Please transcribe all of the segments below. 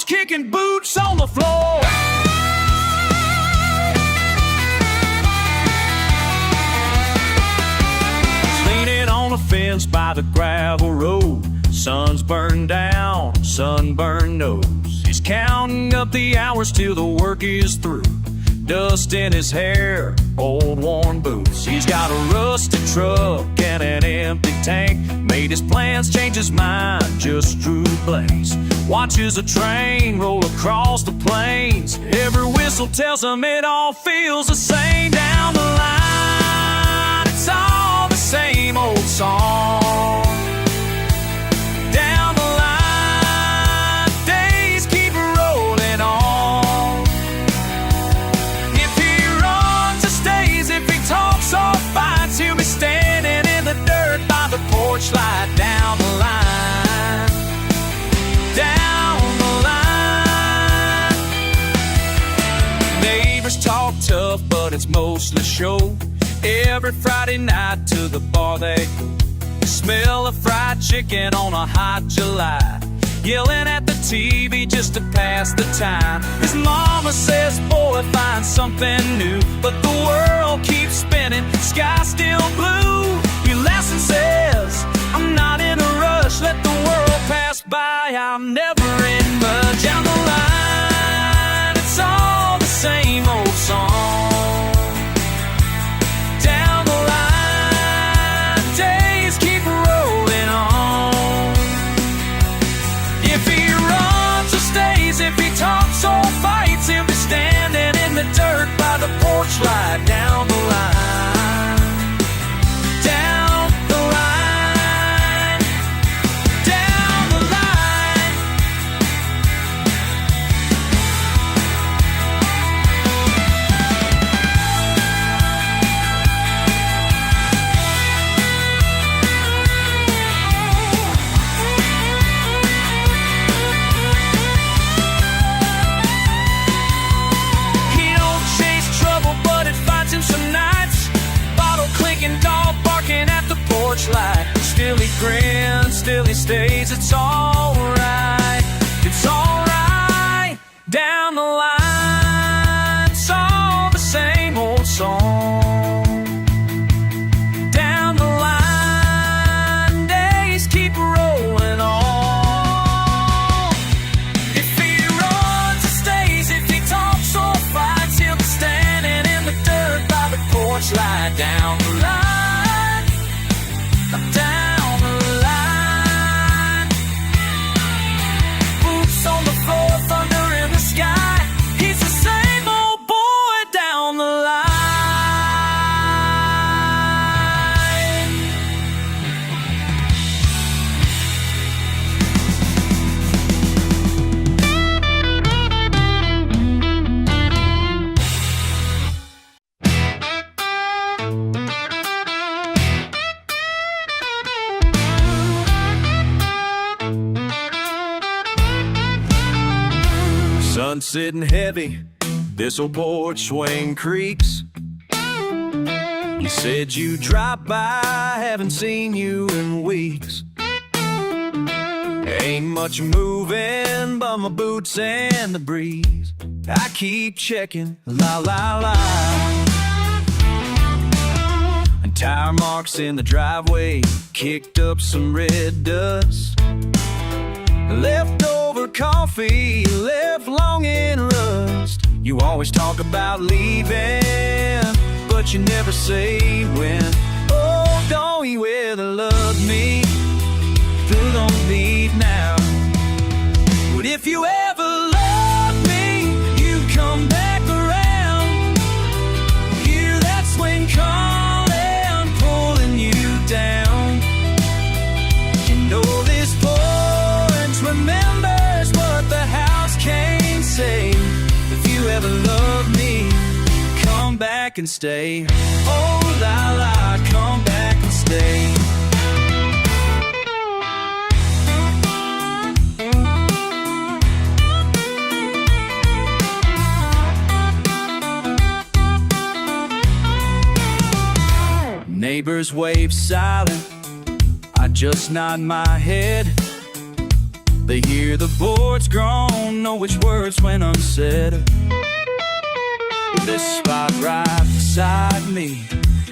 kicking boots on the floor. Leaning on a fence by the gravel road. Sun's burned down, sunburned nose. He's counting up the hours till the work is through. Dust in his hair, old worn boots. He's got a rusted truck and an empty tank. Made his plans, changed his mind, just drew blanks. Watches a train roll across the plains. Every whistle tells him it all feels the same. Down the line, it's all the same old song. Down the line, days keep rolling on. If he runs or stays, if he talks or fights, he'll be standing in the dirt by the porch light. Down the line, down the line. Neighbors talk tough, but it's mostly show. Every Friday night to the bar they go. Smell of fried chicken on a hot July. Yelling at the TV just to pass the time. His mama says, boy, find something new. But the world keeps spinning, sky still blue. He laughs and says, I'm not in a rush. Let the world pass by, I'm never in much. Down the line, it's all the same old song. Down the line, days keep rolling on. If he runs or stays, if he talks or fights, he'll be standing in the dirt by the porch light. Down the line, down the line, down the line. He don't chase trouble, but it finds him some nights. Bottle clinking, dog barking at the porch light. Still he grins, still he stays. It's alright, it's alright. Down the line, it's all the same old song. Down the line, days keep rolling on. If he runs or stays, if he talks or fights, he'll be standing in the dirt by the porch light. Down the line, down the line. Boots on the floor, thunder in the sky. He's the same old boy down the line. Sun sitting heavy, this old porch swing creaks. You said you'd drop by, haven't seen you in weeks. Ain't much moving but my boots and the breeze. I keep checking, la la la. And tire marks in the driveway kicked up some red dust. Leftover coffee left long in rust. You always talk about leaving, but you never say when. Oh, don't you ever love me? Please don't leave now. But if you ever love me, you come back around. Hear that swing calling, pulling you down. You know this porch remembers what the house can't say. If you ever love me, come back and stay. Oh la la, come back and stay. Neighbors wave silent, I just nod my head. They hear the boards groan, know which words went unsaid. This spot right beside me,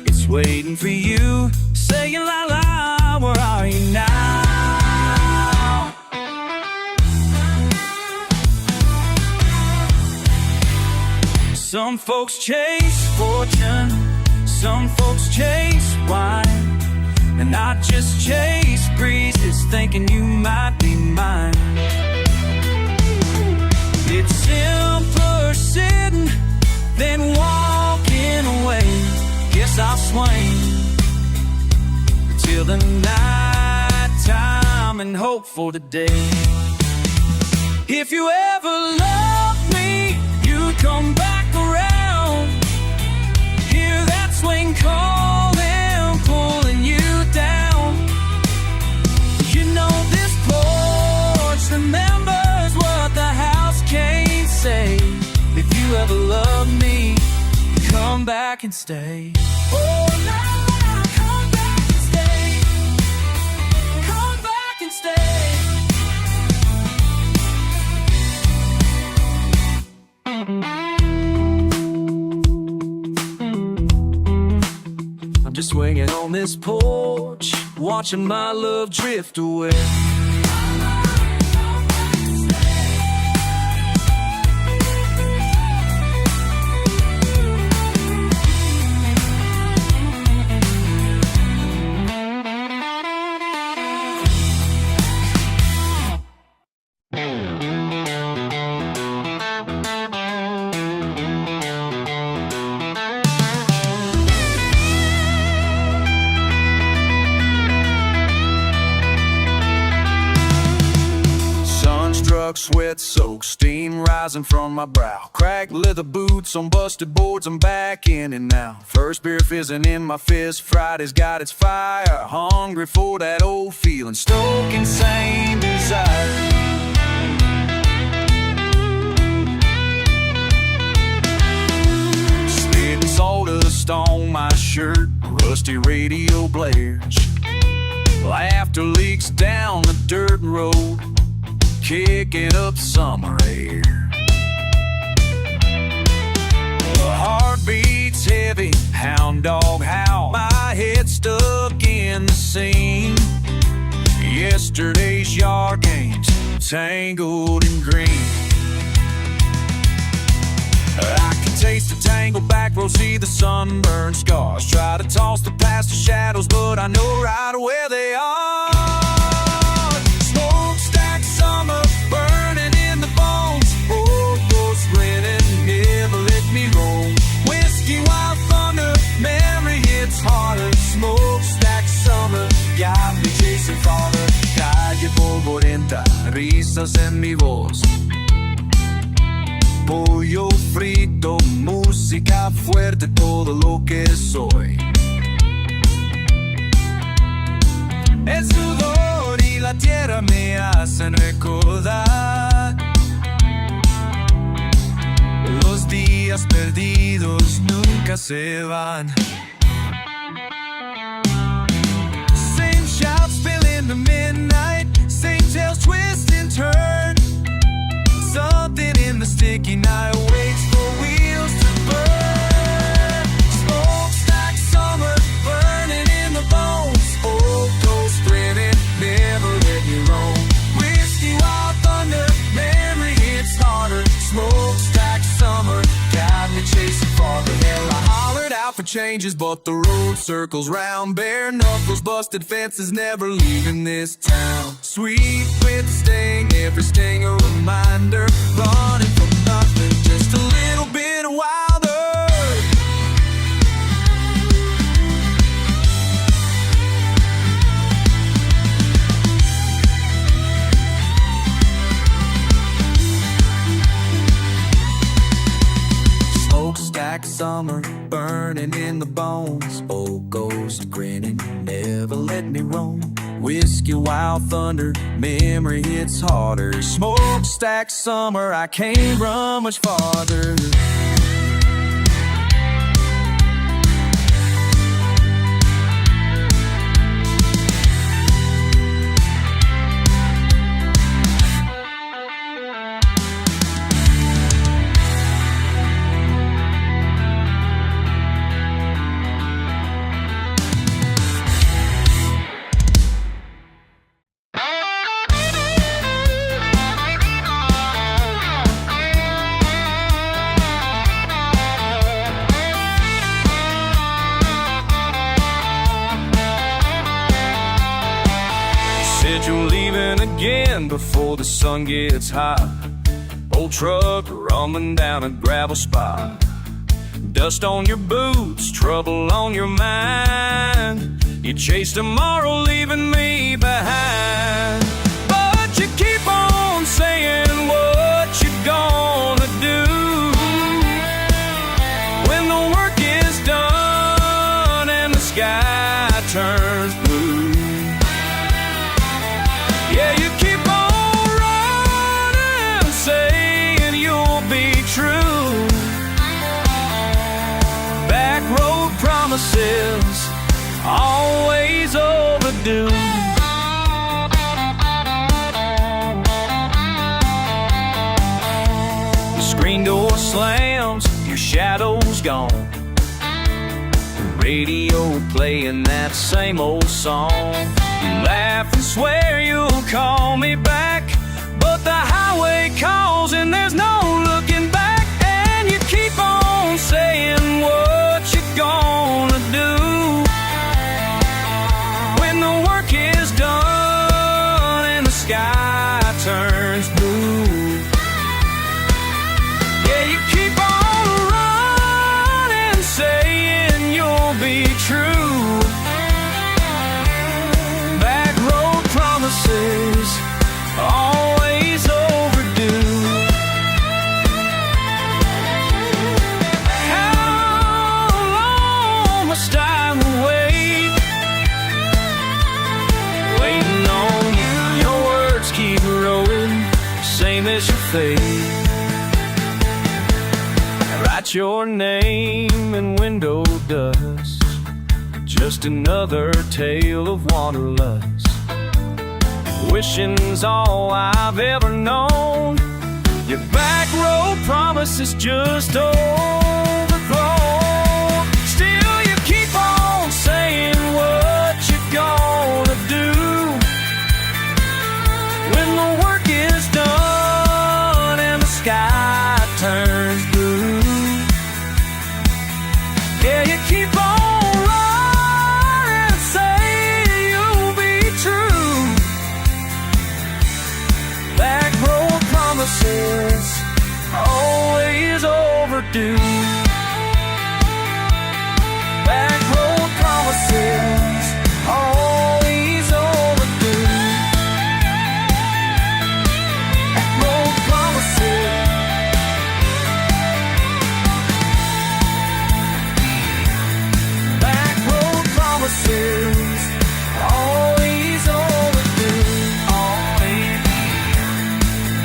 it's waiting for you, saying la la, where are you now? Some folks chase fortune, some folks chase wine, and I just chase breezes, thinking you might be mine. It's simpler sitting than walking away. Guess I'll swing till the night time and hope for the day. If you ever love me, you come back around. Hear that swing calling, pulling you down. You know this porch remembers what the house can't say. If you ever love me, come back and stay. Oh, la, la, come back and stay. Come back and stay. I'm just swinging on this porch, watching my love drift away. Sweat soaked, steam rising from my brow. Cracked leather boots on busted boards, I'm back in it now. First beer fizzing in my fist, Friday's got its fire. Hungry for that old feeling, stoking same desire. Spitting sawdust on my shirt, rusty radio blares. Laughter leaks down the dirt road, kicking up summer air. Heart beats heavy, hound dog howl. My head stuck in the scene. Yesterday's yard games, tangled in green. I can taste the tangled backroad, see the sunburned scars. Try to toss the past the shadows, but I know right where they are. Summer burning in the bones, old ghosts grinning, never let me roam. Whiskey, wild thunder, memory hits harder. Smokestack summer got me chasing farther. Calle polvorienta, risas en mi voz. Pollo frito, música fuerte, todo lo que soy. El sudor y la tierra me hacen recordar los días perdidos nunca se van. Same shouts spill in the midnight, same tales twist and turn. Something in the sticky night waits for wheels to burn. Smokestack summer burning in the bones, old ghost grinning, never let me roam. Whiskey, wild thunder, memory hits harder. Smokestack summer got me chasing farther. Hell, I hollered out for changes, but the road circles round. Bare knuckles, busted fences, never leaving this town. Sweet with sting, every sting a reminder. Running from nothing, just a little bit wilder. Smokestack summer burning in the bones, old ghost grinning, never let me roam. Whiskey, wild thunder, memory hits harder. Smokestack summer, I can't run much farther. again before the sun gets hot. Old truck rumbling down a gravel spot. Dust on your boots, trouble on your mind. You chase tomorrow, leaving me behind. But you keep on saying what you're gonna do when the work is done and the sky turns blue. Yeah, you keep on running, saying you'll be true. Backroad promises, always overdue. The screen door slams, your shadow's gone. The radio playing that same old song. You laugh and swear you'll call me back, but the highway calls and there's no looking back. And you keep on saying what you're gonna do when the work is done and the sky turns blue. Yeah, you keep on running, saying you'll be true. Backroad promises, always overdue. How long must I wait? Waiting on you, your words keep growing, same as your fate. Write your name in window dust, just another tale of wanderlust. Wishing's all I've ever known. Your backroad promise is just overthrown. Still you keep on saying what you're gonna do when the work is done and the sky turns blue. Yeah, you keep on running, saying you'll be true. Backroad promises, always overdue. Backroad promises, always overdue. Backroad promises. Backroad promises, always overdue. Always.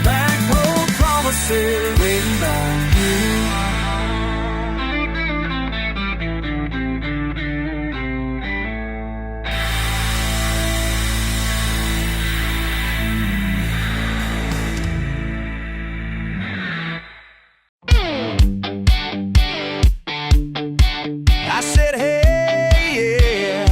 Backroad promises, waiting on you. I said, hey, yeah.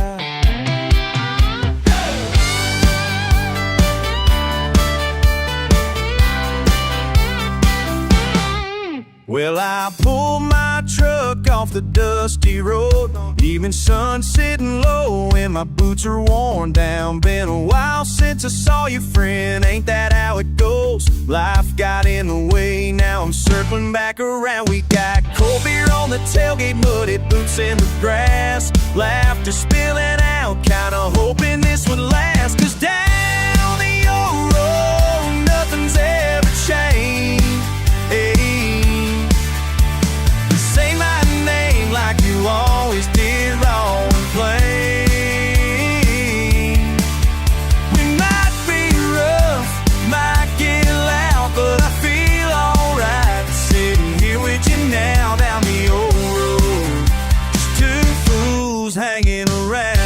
Well, I pulled my truck off the dusty road. Evening sun sitting low and my boots are worn down. Been a while since I saw you, friend, ain't that how it goes? Life got in the way, now I'm circling back around. We got cold beer on the tailgate, muddy boots in the grass, laughter spilling out, kinda hoping this would last. Cause down the old road, nothing's ever changed. Hey, you say my name like you always did, raw and plain. We might be rough, might get loud, but I feel alright sitting here with you now down the old road. Just two fools hanging around.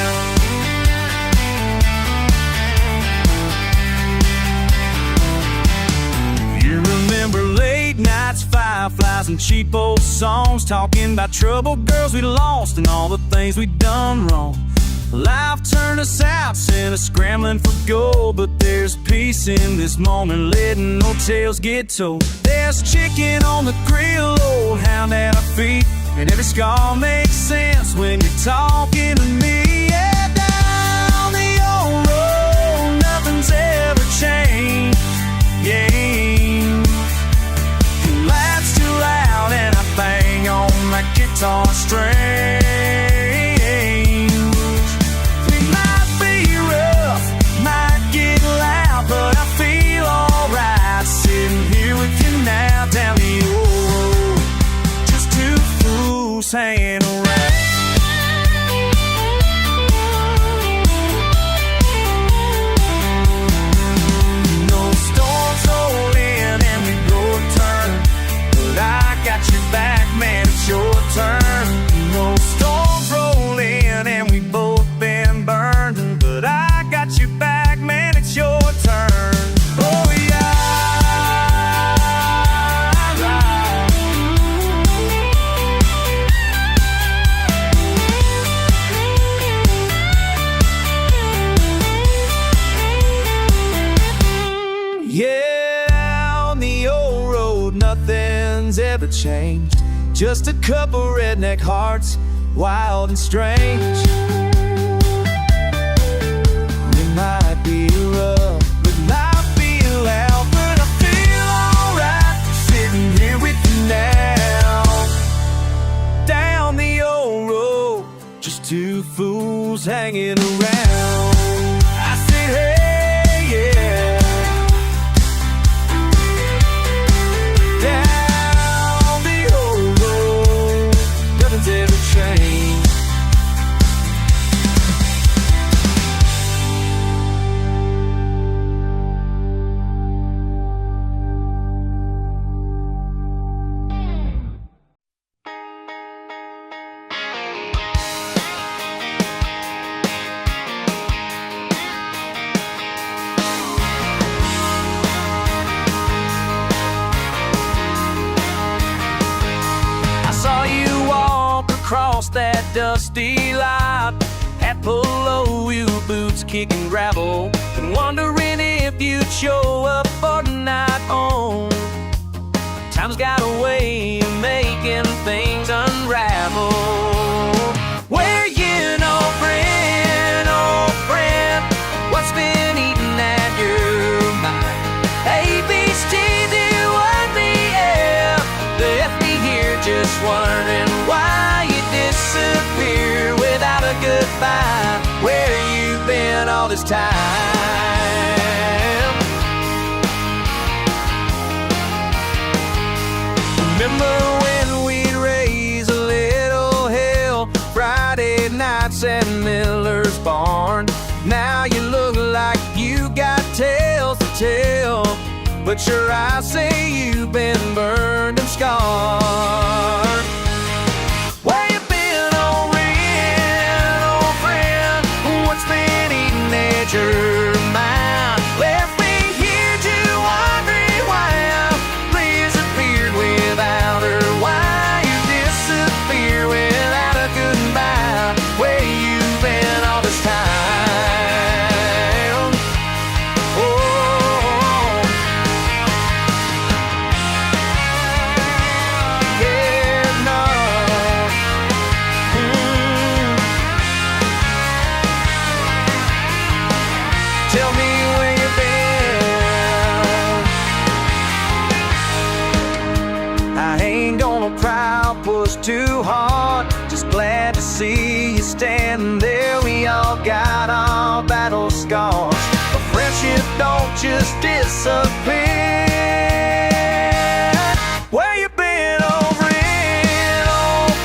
You remember late nights, fireflies, and cheap old songs, talking about troubled girls we lost and all the things we done wrong. Life turned us out, sent us scrambling for gold, but there's peace in this moment, letting no tales get told. There's chicken on the grill, old hound at our feet, and every scar makes sense when you're talking to me. Yeah, down the old road, nothing's ever changed. are strange. We might be rough, might get loud, but I feel alright sitting here with you now down the old road. Just two fools hanging around. Back, man, it's your turn. No storms roll in and we both been burned, but I got you back, man, it's your turn. Oh yeah, on the old road, nothing's ever changed. Just a couple redneck hearts, wild and strange. It might be rough, it might be loud, but I feel alright sitting here with you now. Down the old road, just two fools hanging around. I said, hey, yeah. Ever change. I saw you across that dusty lot, hat pull low, your boots kicking gravel, and wondering if you'd show up for the night on. Time's got a way of making things unravel. Where you, old friend, what's been eating at your mind? A-B-C-D-1-B-F, left me here just wondering why disappear without a goodbye. Where you been all this time? Remember when we'd raise a little hell Friday nights at Miller's barn? Now you look like you got tales to tell, but your eyes say you've been burned and scarred. Your mind left me here to wondering why I disappeared without her. Why you disappeared without a goodbye? Where you been all this time? Oh, yeah, no. Tell me where you've been. I ain't gonna cry or push too hard, just glad to see you standing there. We all got our battle scars, but friendship don't just disappear. Where you been, old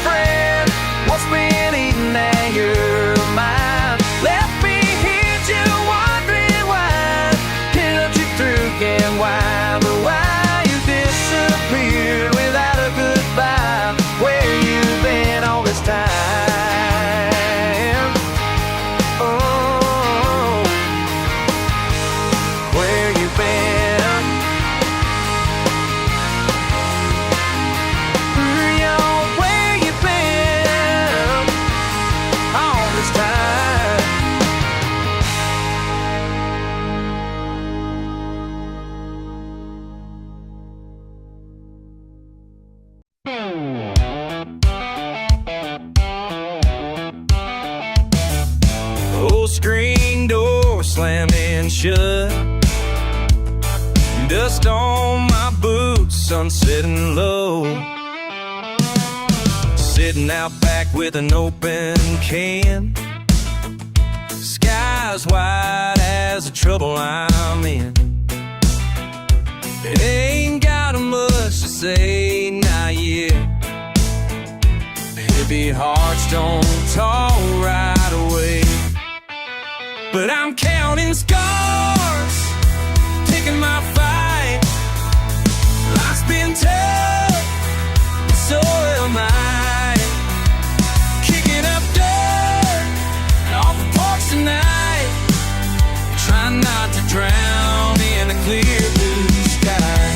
friend? What's been eating at your mind? Left me here to wondering why, helped you through, can't why, but why you disappeared without a goodbye? Where you been all this time? Oh, where you been? Yo, where you been all this time? Old screen door slamming shut, dust on my boots, sun setting low. sitting out back with an open can. Sky's wide as the trouble I'm in. Ain't got much to say, not yet. Heavy hearts don't talk right away. But I'm counting scars, picking my fight. Life's been tough, so am I. Kicking up dirt off the porch tonight, trying not to drown in a clear blue sky.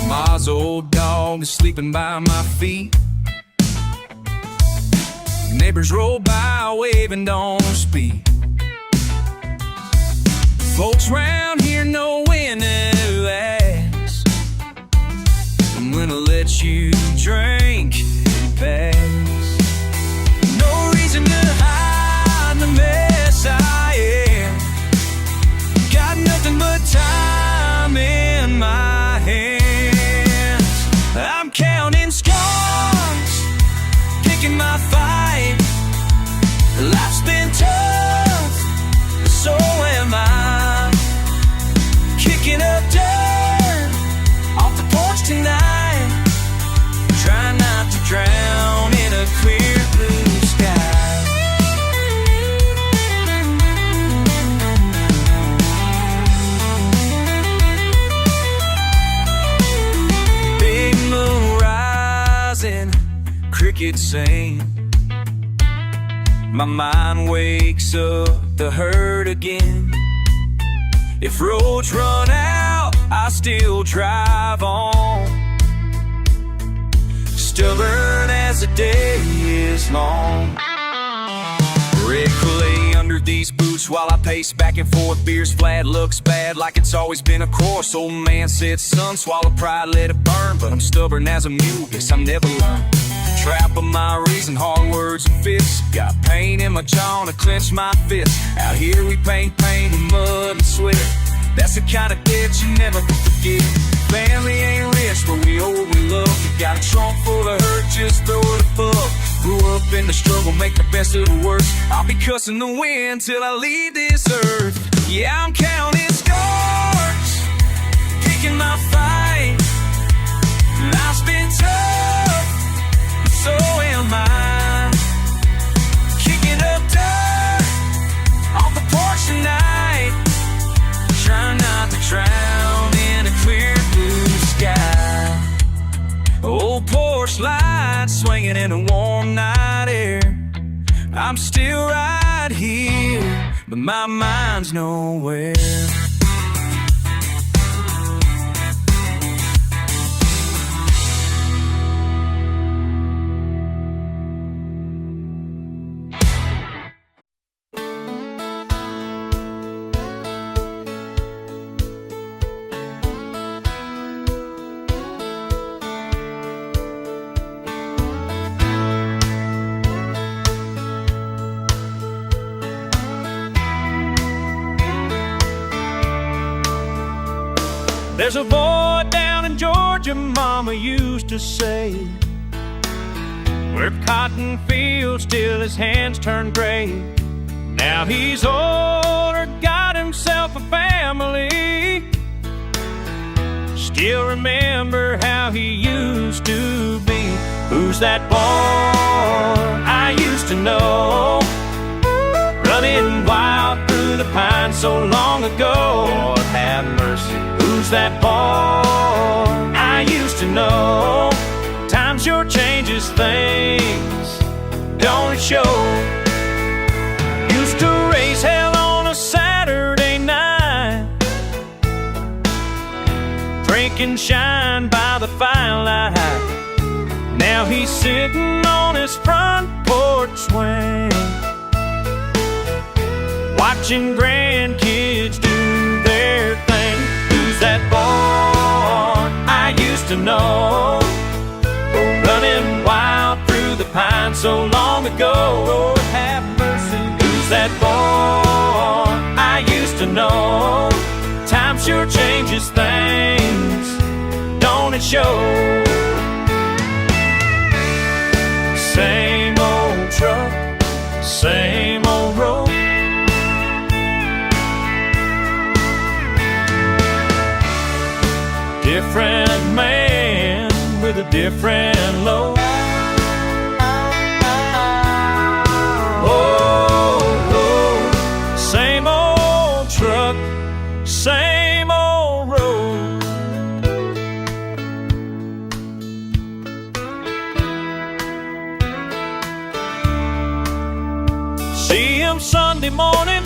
Ma's old dog is sleeping by my feet. Neighbors roll by waving, don't speak. Folks round here know when to ask. I'm gonna let you drink and pass. No reason to hide the mess I am. Got nothing but time in my hands. I'm counting scars, picking my fight. Life's been tough, so am I. Kicking up dirt off the porch tonight, trying not to drown in a clear blue sky. Big moon rising, crickets sing. My mind wakes up the hurt again. If roads run out, I still drive on. Stubborn as the day is long. Red clay under these boots while I pace back and forth. Beer's flat, looks bad like it's always been a course. Old man said, son, swallow pride, let it burn. But I'm stubborn as a mule, guess I never learned. Trap of my reason, hard words and fists. Got pain in my jaw to clench my fist. Out here we paint pain with mud and sweat. That's the kind of debt you never forget. Family ain't rich, but we owe, we love. We got a trunk full of hurt, just throw it above. Grew up in the struggle, make the best of the worst. I'll be cussing the wind till I leave this earth. Yeah, I'm counting scars, picking my fight. Life's been tough, so am I. Kicking up dirt off the porch tonight, trying not to drown in a clear blue sky. Old porch lights swinging in a warm night air. I'm still right here, but my mind's nowhere. There's a boy down in Georgia, Mama used to say, where cotton fields till his hands turn gray. Now he's older, got himself a family. Still remember how he used to be. Who's that boy I used to know, running wild through the pines so long ago? Lord have mercy. Who's that boy I used to know? Time sure changes things, don't it show? Used to raise hell on a Saturday night, drinking shine by the firelight. Now he's sitting on his front porch swing, watching grandkids do their thing. Who's that boy I used to know, running wild through the pines so long ago? Lord have mercy. Who's that boy I used to know? Time sure changes things, don't don't it show? Same old truck, same old road. Different man with a different load. Same old truck, same old road. See him Sunday morning,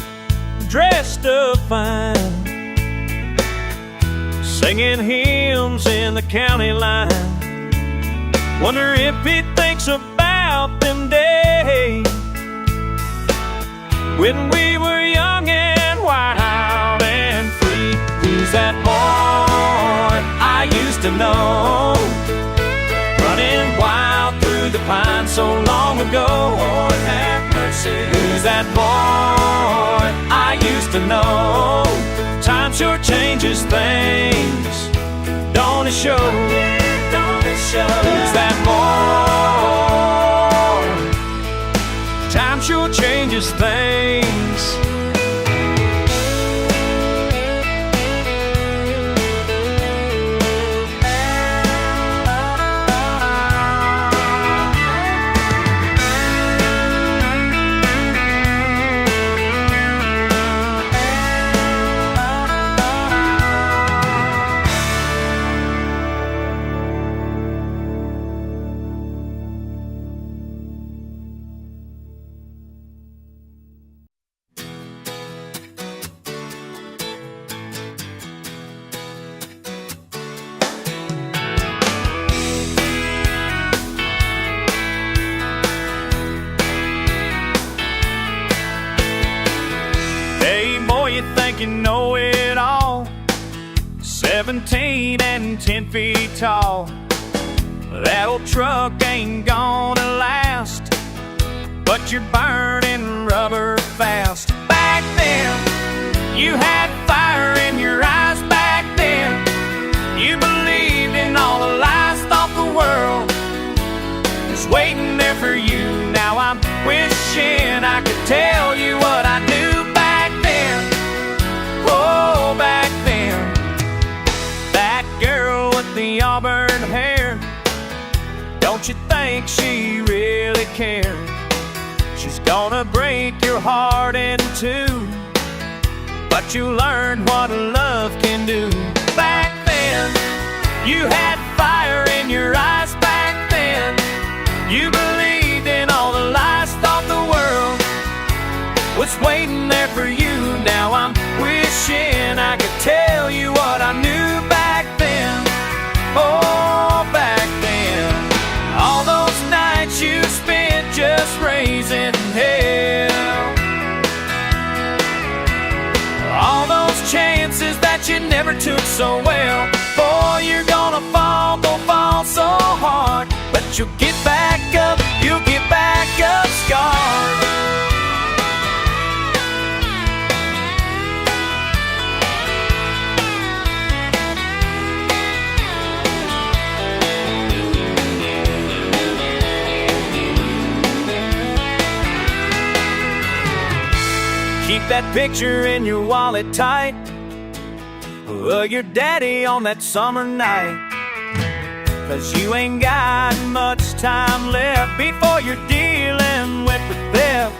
dressed up fine, singing hymns in the county line. Wonder if he thinks about them days when we were young and wild and free. Who's that boy I used to know, running wild through the pines so long ago? Lord have mercy. Who's that boy I used to know? Time sure changes things, don't it show? Don't it show? Who's that boy? Time sure changes things. You know it all, 17 and 10 feet tall. That old truck ain't gonna last, but you're burning rubber fast. Back then, you had fire in your eyes. Back then, you believed in all the lies, thought the world was waiting there for you. Now I'm wishing I could tell you what I knew back then. Oh, back then, that girl with the auburn hair, don't you think she really cared? She's gonna break your heart in two, but you learned what love can do. Back then, you had fire in your eyes. Back then, you believed in all the lies, thought the world was waiting there for you. Now I'm wishing I could tell you what I knew back then. Oh, back then, all those nights you spent just raising hell, all those chances that you never took so well. Boy, you're gonna fall, go fall so hard, but you'll get back up, you'll get back up scarred. Keep that picture in your wallet tight of your daddy on that summer night, 'cause you ain't got much time left before you're dealing with the theft.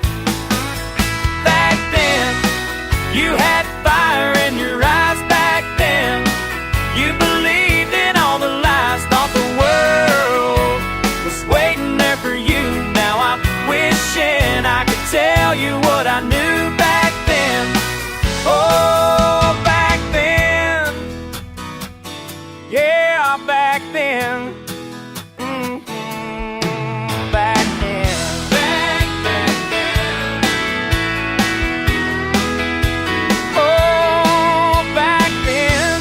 Back then, you had fire in your eyes. Back then, you believed in all the lies, thought the world was waiting there for you. Now I'm wishing I could tell you what I knew back then. Oh, back then, yeah, back then. Back then, back then. Oh, back then.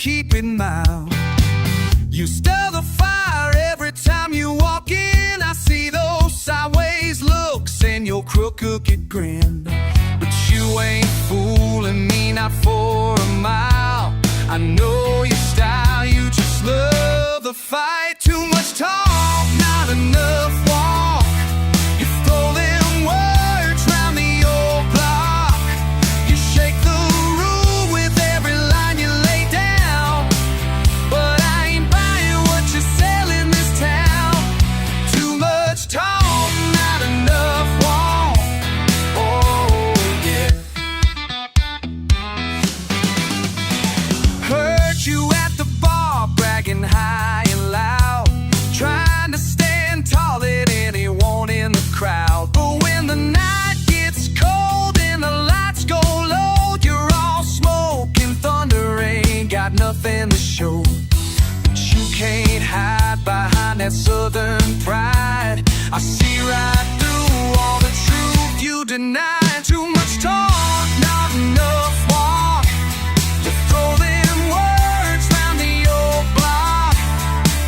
keep it mild. You stir the fire every time you walk in. I see those sideways looks and your crooked grin, but you ain't fooling me, not for a mile. I know your style, you just love the fight. Too much talk, not enough walk. You throw them words round the old block. You shake the room with every line you lay down, but I ain't buying what you sell in this town. Too much talk, not enough walk. Oh yeah. Heard you at the bar bragging high and loud, trying to stand tall at anyone in the crowd. But when the night gets cold and the lights go low, you're all smoke and thunder, ain't got nothing to show. But you can't hide behind that southern pride. I see right through all the truth you deny. Too much talk, not enough walk. You throw them words round the old block.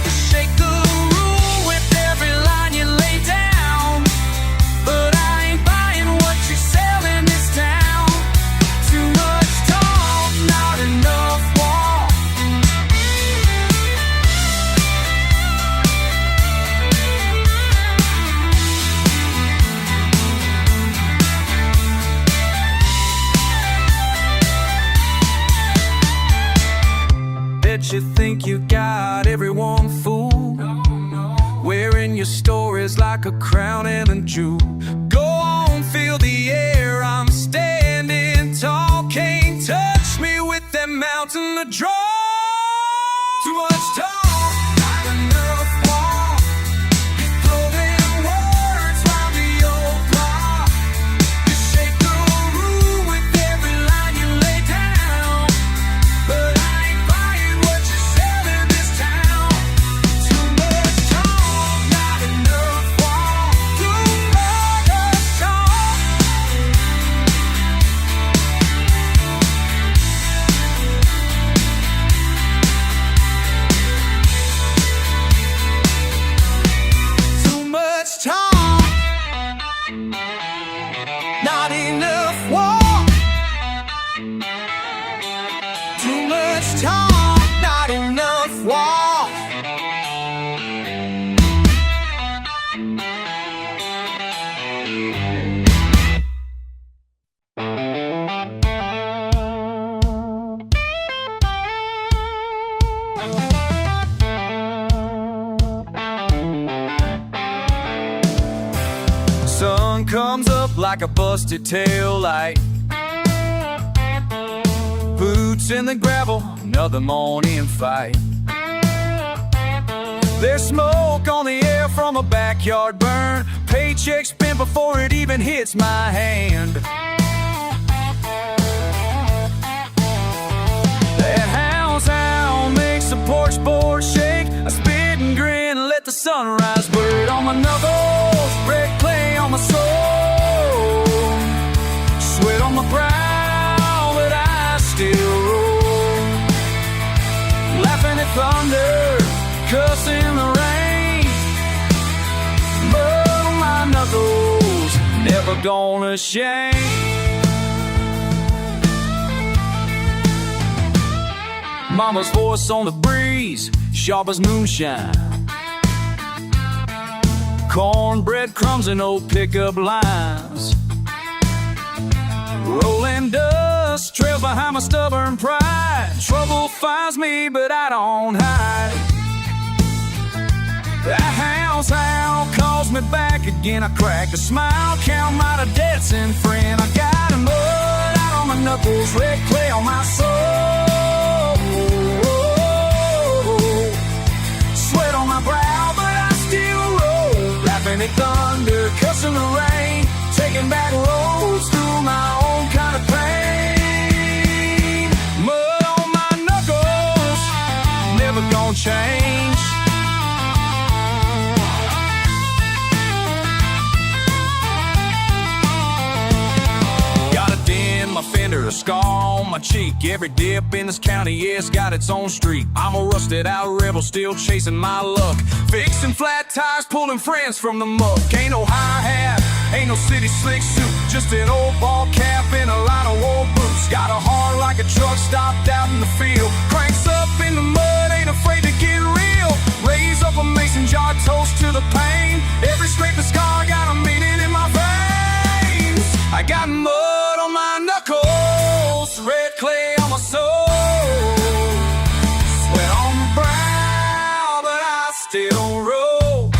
You shake the room with every line you lay down, but I ain't buying what you sell in this town. Too much talk, not enough walk. Bet you think you got everyone fooled, wearing your stories like a crown and a jewel. Go on, feel the air, I'm standing tall. Can't touch me with that mountain of draw. Too much talk, not enough walk. You throw them words round the old block. You shake the room with every line you lay down, but I ain't buying what you sell in this town. Too much talk, not enough walk. Too much talk. Too much talk, not enough walk. Too much talk, not enough walk. Sun comes up like a busted tail light. Boots in the gravel, another morning fight. There's smoke on the air from a backyard burn. Paycheck spent before it even hits my hand. That hound's howl makes the porch board shake. I spit and grin and let the sunrise word on my knuckles, red clay on my soul, sweat on my brow, but I still roll. Laughing at thunder, cussing the rain, but on my knuckles, never gonna shame. Mama's voice on the breeze, sharp as moonshine. Cornbread crumbs and old pickup lines. Rolling dust, trails behind my stubborn pride. Trouble finds me, but I don't hide. That hound's howl calls me back again. I crack a smile, count my debts and friend. I got a mud out on my knuckles, red clay on my soul, sweat on my brow, but I still roll. Laughing at thunder, cussing the rain, taking back roads through my own kind of pain. Mud on my knuckles, never gonna change. Got a dent in my fender, a scar on my cheek. Every dip in this county, yeah, it's got its own streak. I'm a rusted out rebel, still chasing my luck. Fixing flat tires, pulling friends from the muck. Ain't no hi-hat, ain't no city slick suit, just an old ball cap and a line of old boots. Got a heart like a truck stopped out in the field. Cranks up in the mud, ain't afraid to get real. Raise up a mason jar, toast to the pain. Every scrape and scar got a meaning in my veins. I got mud on my knuckles, red clay on my soul, sweat on my brow, but I still roll.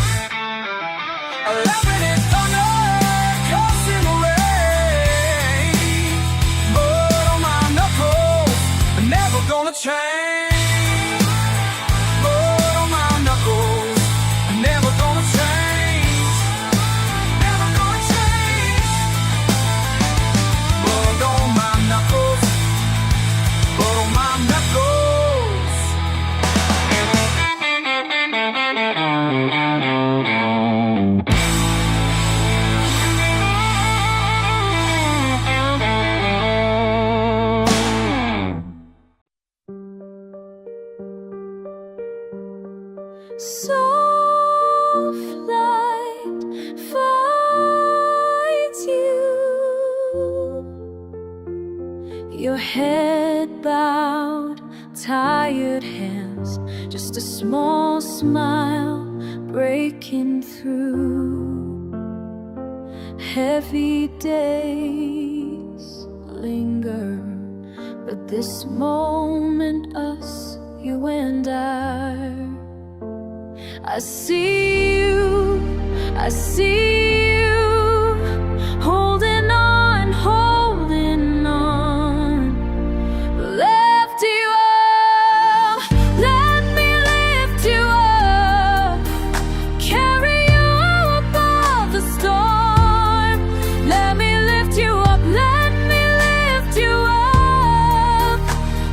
Laughing at thunder, cussing the rain. Mud on my knuckles, never gonna change. Mud on my knuckles, never gonna change. Never gonna change. Blood on my knuckles, blood on my knuckles. Soft light finds you, your head bowed, tired hands, just a small smile breaking through. Heavy days linger, but this moment, us, you and I see you, I see you, holding on, holding on. Lift you up, let me lift you up, carry you above the storm. Let me lift you up, let me lift you up.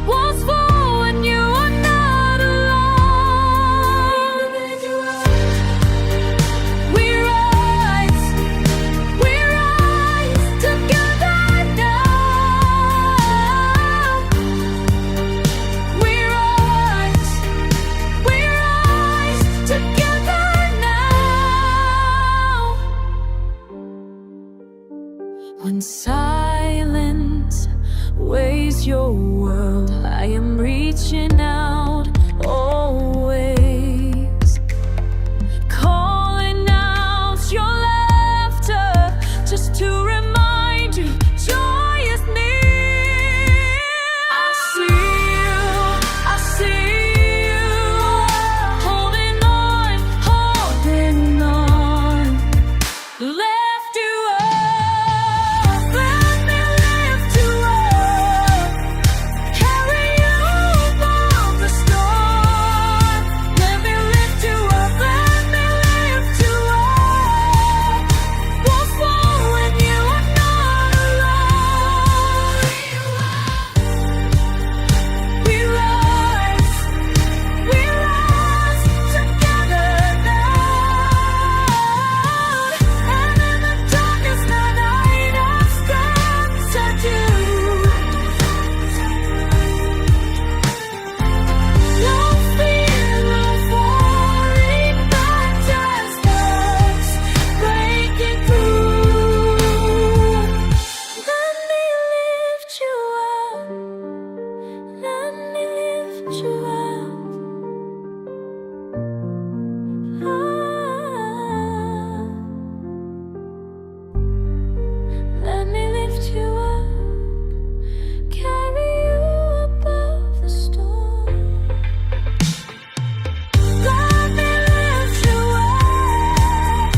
Walls fall when you are not alone. We rise together now. We rise together now. When silence weighs your world, I am reaching out, always calling out your laughter, just to remind you joy is near. I see you, holding on, holding on. Lift you up, let me lift you up, carry you above the storm. Let me lift you up, let me lift you up. Walls fall when you are not alone. We rise together now. And in the darkest night, I've got to no fear, no falling back, just us breaking through. Let me lift you up, let me lift you up. Let me lift you up, carry you above the storm. Let me lift you up,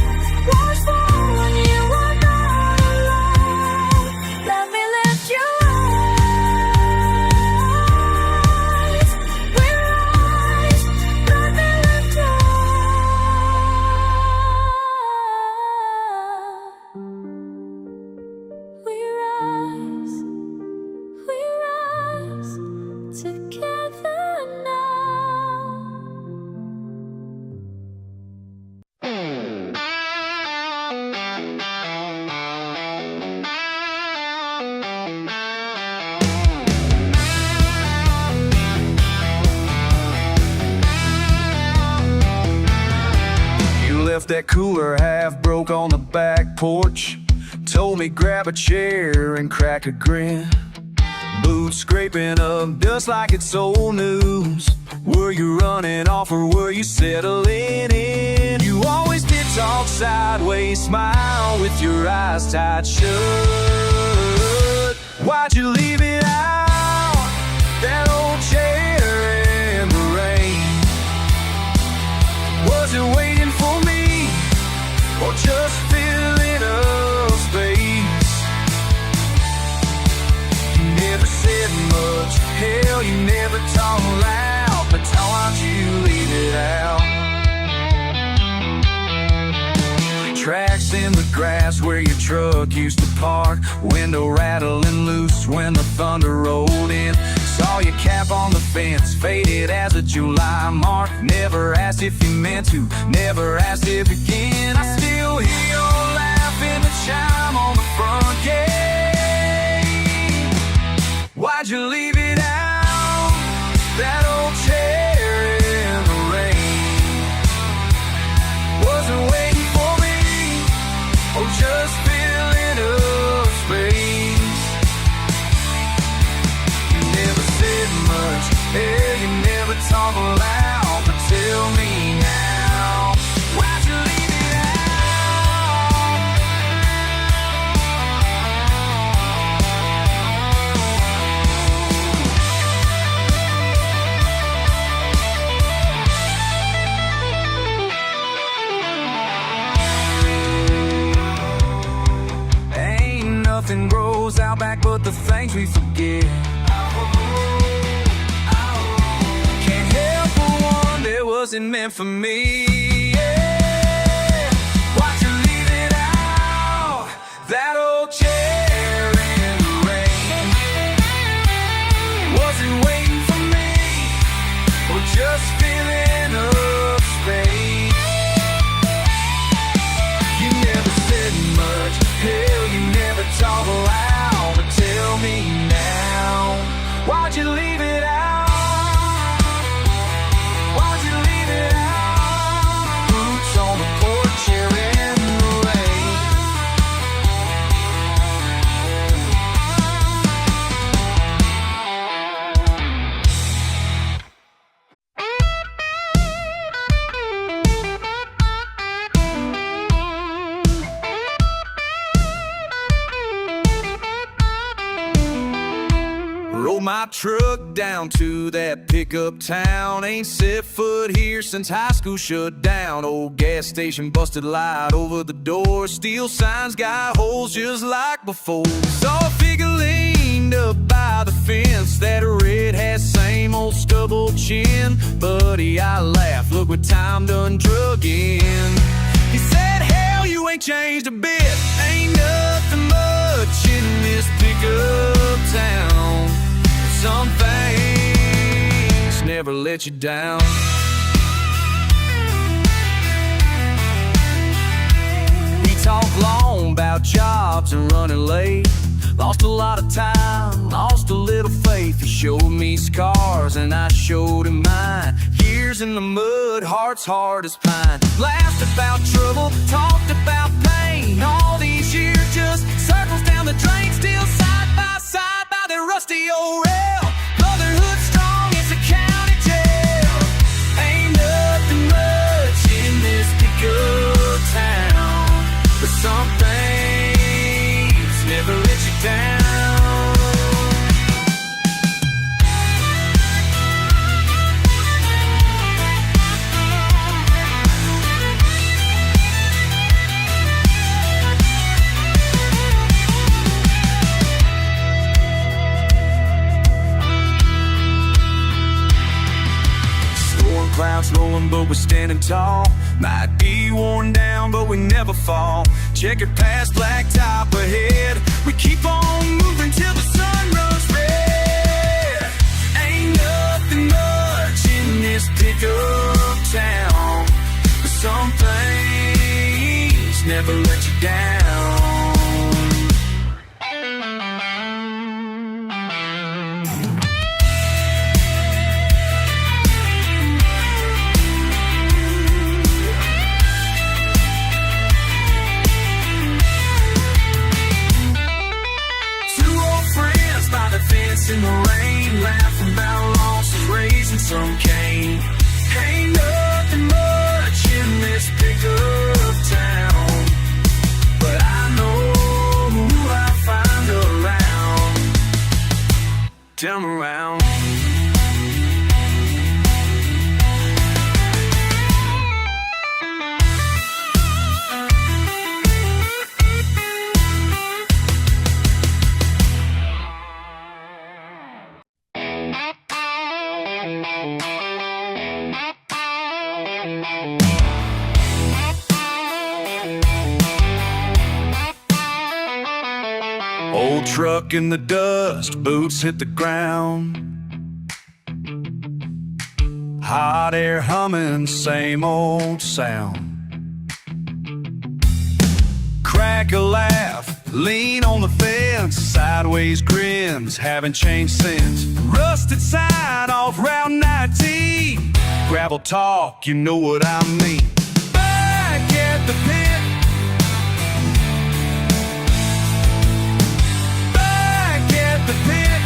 walls fall when you are not alone. Let me lift you up, we rise left that cooler half broke on the back porch. Told me grab a chair and crack a grin. Boots scraping up dust like it's old news. Were you running off or were you settling in? You always did talk sideways, smile with your eyes tight shut. Why'd you leave it out? That old chair in the rain. Was it waiting for me or just filling up space? You never said much, hell you never talked loud, but why'd you leave it out? Tracks in the grass where your truck used to park. Window rattling loose when the thunder rolled in. Saw your cap on the fence, faded as a July mark. Never asked if you meant to, never asked if again. I still hear your laugh in the chime on the front gate. Why'd you leave it out? That old chair in the rain. Wasn't waiting for me or just filling up space. You never said much, yeah, you never talk loud, but tell me now, why'd you leave it out? Ain't nothing grows out back but the things we forget. Can't help but wonder it wasn't meant for me. Yeah. Why'd you leave it out? That old chair in the rain. Wasn't waiting for me or just filling up space. You never said much, hell you never talk loud, but tell me now, why'd you leave it out? Why'd you leave it out? Boots on the porch here in the rain. Roll my truck down to that pickup town. Ain't set foot here since high school shut down. Old gas station, busted light over the door. Steel signs got holes just like before. Saw a figure leaned up by the fence. That red hat, same old stubble chin. Buddy, I laughed, look what time done drug in. He said, hell, you ain't changed a bit. Ain't nothing much in this pickup town. Some things never let you down. We talked long about jobs and running late. Lost a lot of time, lost a little faith. He showed me scars and I showed him mine. Years in the mud, heart's hard as pine. Laughed about trouble, talked about pain. All these years just circles down the drain. Still side by side by the rusty old rail. Motherhood strong, it's a county jail. Ain't nothing much in this pickup town, but some things never let you down. Clouds rolling, but we're standing tall. Might be worn down, but we never fall. Checkered past blacktop ahead. We keep on moving till the sun runs red. Ain't nothing much in this pickup town, but some things never let you down. in the rain, laughing about losses, raising some cane. Ain't nothing much in this pickup town, but I know who I find around. Tell 'em around. Old truck in the dust, boots hit the ground. Hot air humming, same old sound. Crack a laugh, lean on the fence, sideways grins, haven't changed since. Rusted sign off Route 19, gravel talk, you know what I mean. Back at the pit, the pit,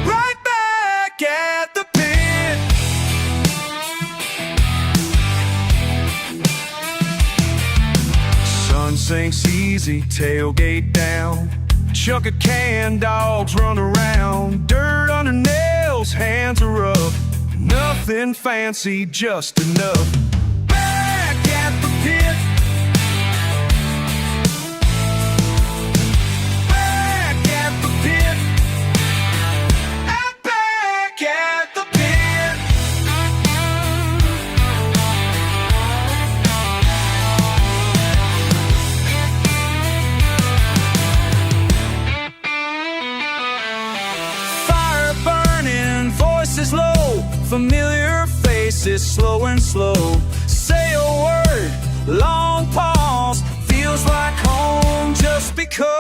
right back at the pit. Sun sinks easy, tailgate down. Chuck a can, dogs run around. Dirt under nails, hands are rough. Nothing fancy, just enough. Back at the pit. Low, familiar faces, slow and slow. Say a word, long pause, feels like home just because.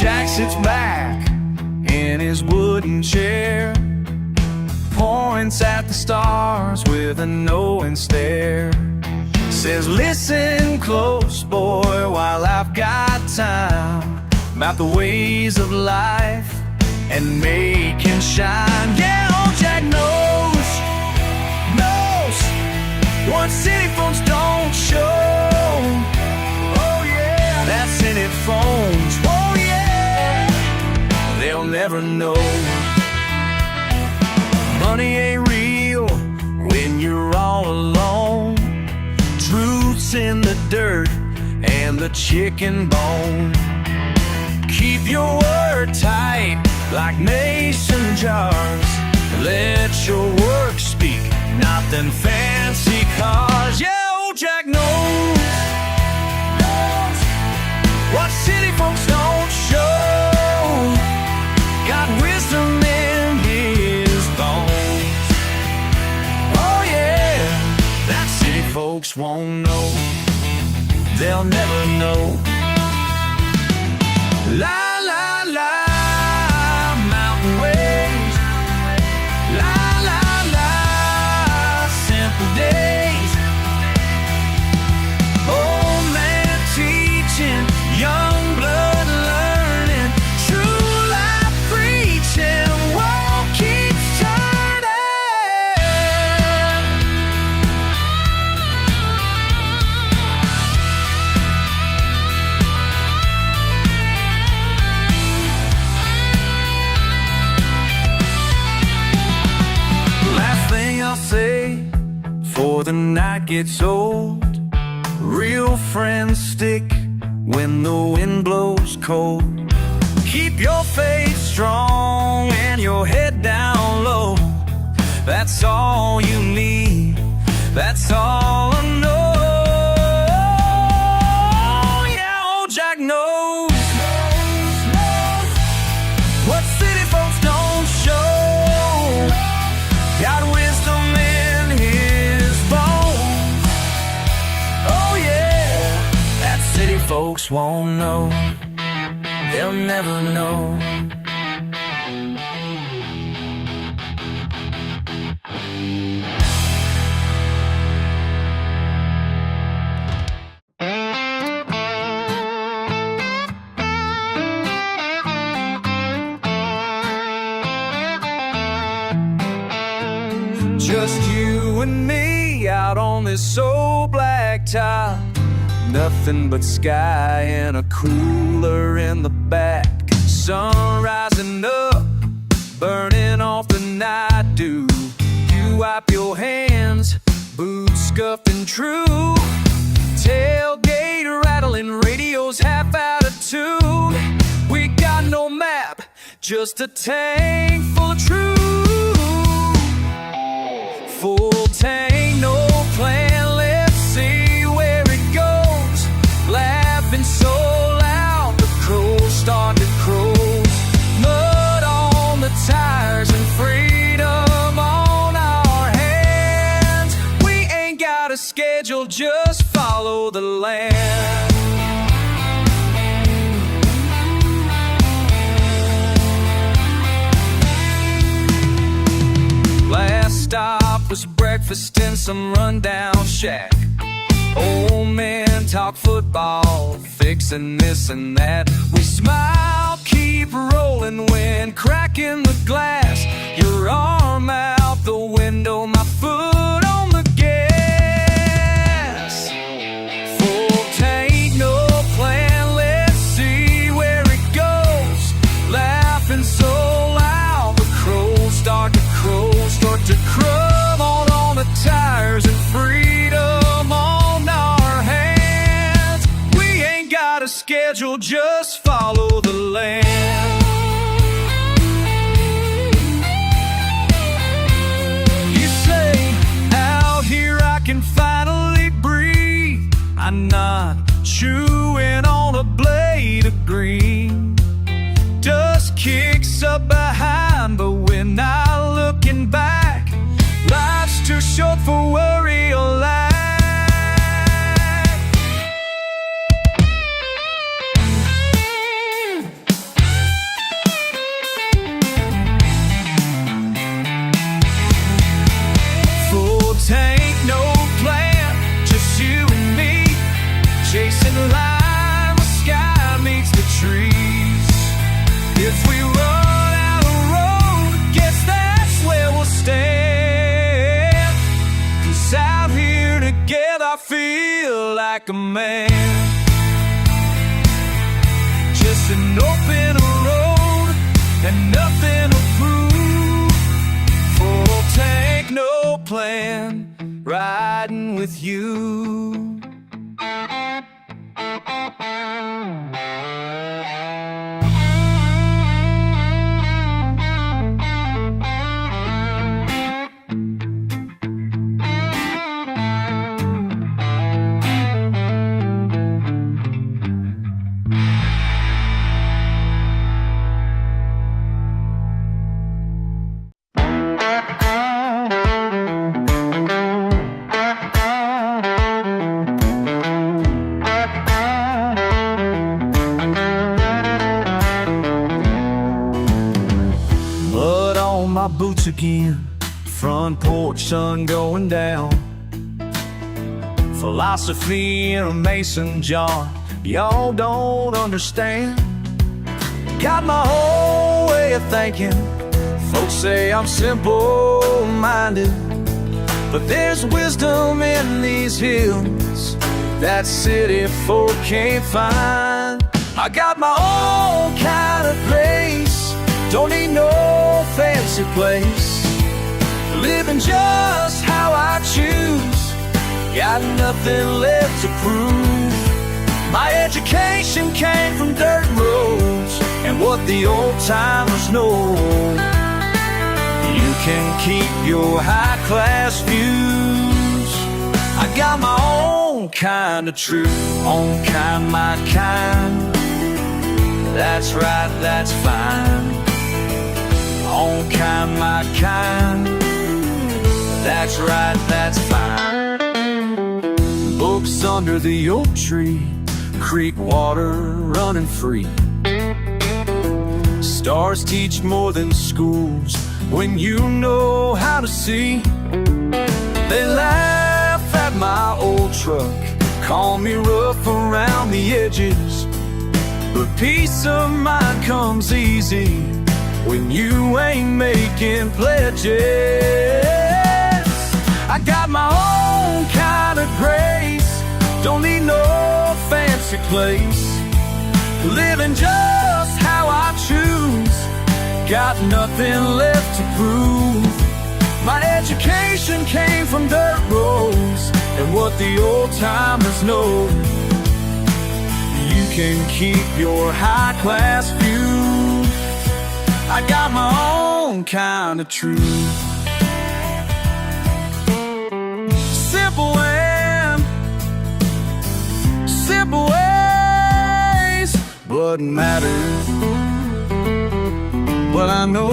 Jack sits back in his wooden chair, points at the stars with a knowing stare. Says, listen close, boy, while I've got time, about the ways of life and make him shine. Yeah, old Jack knows what city folks don't show. Oh yeah, that's in it phones. Oh yeah, they'll never know. Money ain't real when you're all alone. Truth's in the dirt and the chicken bone. Keep your word tight like mason jars. Let your work speak, not them fancy cars. Yeah, old Jack knows what city folks don't show. Got wisdom in his bones. Oh yeah, that city folks won't know. They'll never know. La la la, mountain ways. La la la, simple days. Old man teaching, young blood learning, true life the night gets old. Real friends stick when the wind blows cold. Keep your faith strong and your head down low. That's all you need, that's all I know. Yeah, old Jack knows what city folks don't show. Got wisdom in his bones. Oh yeah, that city folks won't know. They'll never know. Just you and me out on this old black top. Nothing but sky and a cooler in the back. Sun rising up, burning off the night dew. You wipe your hands, boots scuffed and true. Tailgate rattling, radio's half out of tune. We got no map, just a tank full of truth. Full tank, no plan, let's see where it goes. Laughing so loud, the crows start to crow. Mud on the tires and freedom on our hands. We ain't got a schedule, just follow the land. Last stop was breakfast in some rundown shack. Old men talk football, fixing this and that. We smile, keep rolling when cracking the glass. Your arm out the window, my foot on the gas. Full tank, no plan, let's see where it goes. Laughing so loud, the crows start to crow, start to crumb on the tires and freedom on our hands. We ain't got a schedule, just follow the land. You say, out here I can finally breathe. I'm not chewing on a blade of green. Dust kicks up behind, but we're not looking back. Life's too short for worry or lack. Full tank, no plan, just you and me. Chasing line, the sky meets the trees. If we run out of road, guess that's where we'll stand. 'Cause out here together I feel like a man. Just an open road and nothing to prove. Full tank, no plan, riding with you. My boots again, front porch sun going down. Philosophy in a mason jar, y'all don't understand. Got my whole way of thinking. Folks say I'm simple-minded, but there's wisdom in these hills that city folk can't find. I got my own kind of grace, don't need no fancy place. Living just how I choose, got nothing left to prove. My education came from dirt roads and what the old timers know. You can keep your high-class views. I got my own kind of truth, own kind, my kind. That's right, that's fine. Own kind, my kind. That's right, that's fine. Books under the oak tree, creek water running free. Stars teach more than schools when you know how to see. They laugh at my old truck, call me rough around the edges, but peace of mind comes easy when you ain't making pledges. I got my own kind of grace, don't need no fancy place, living just how I choose, got nothing left to prove. My education came from dirt roads and what the old timers know. You can keep your high-class view. I got my own kind of truth. Simple and simple ways, but matters. But I know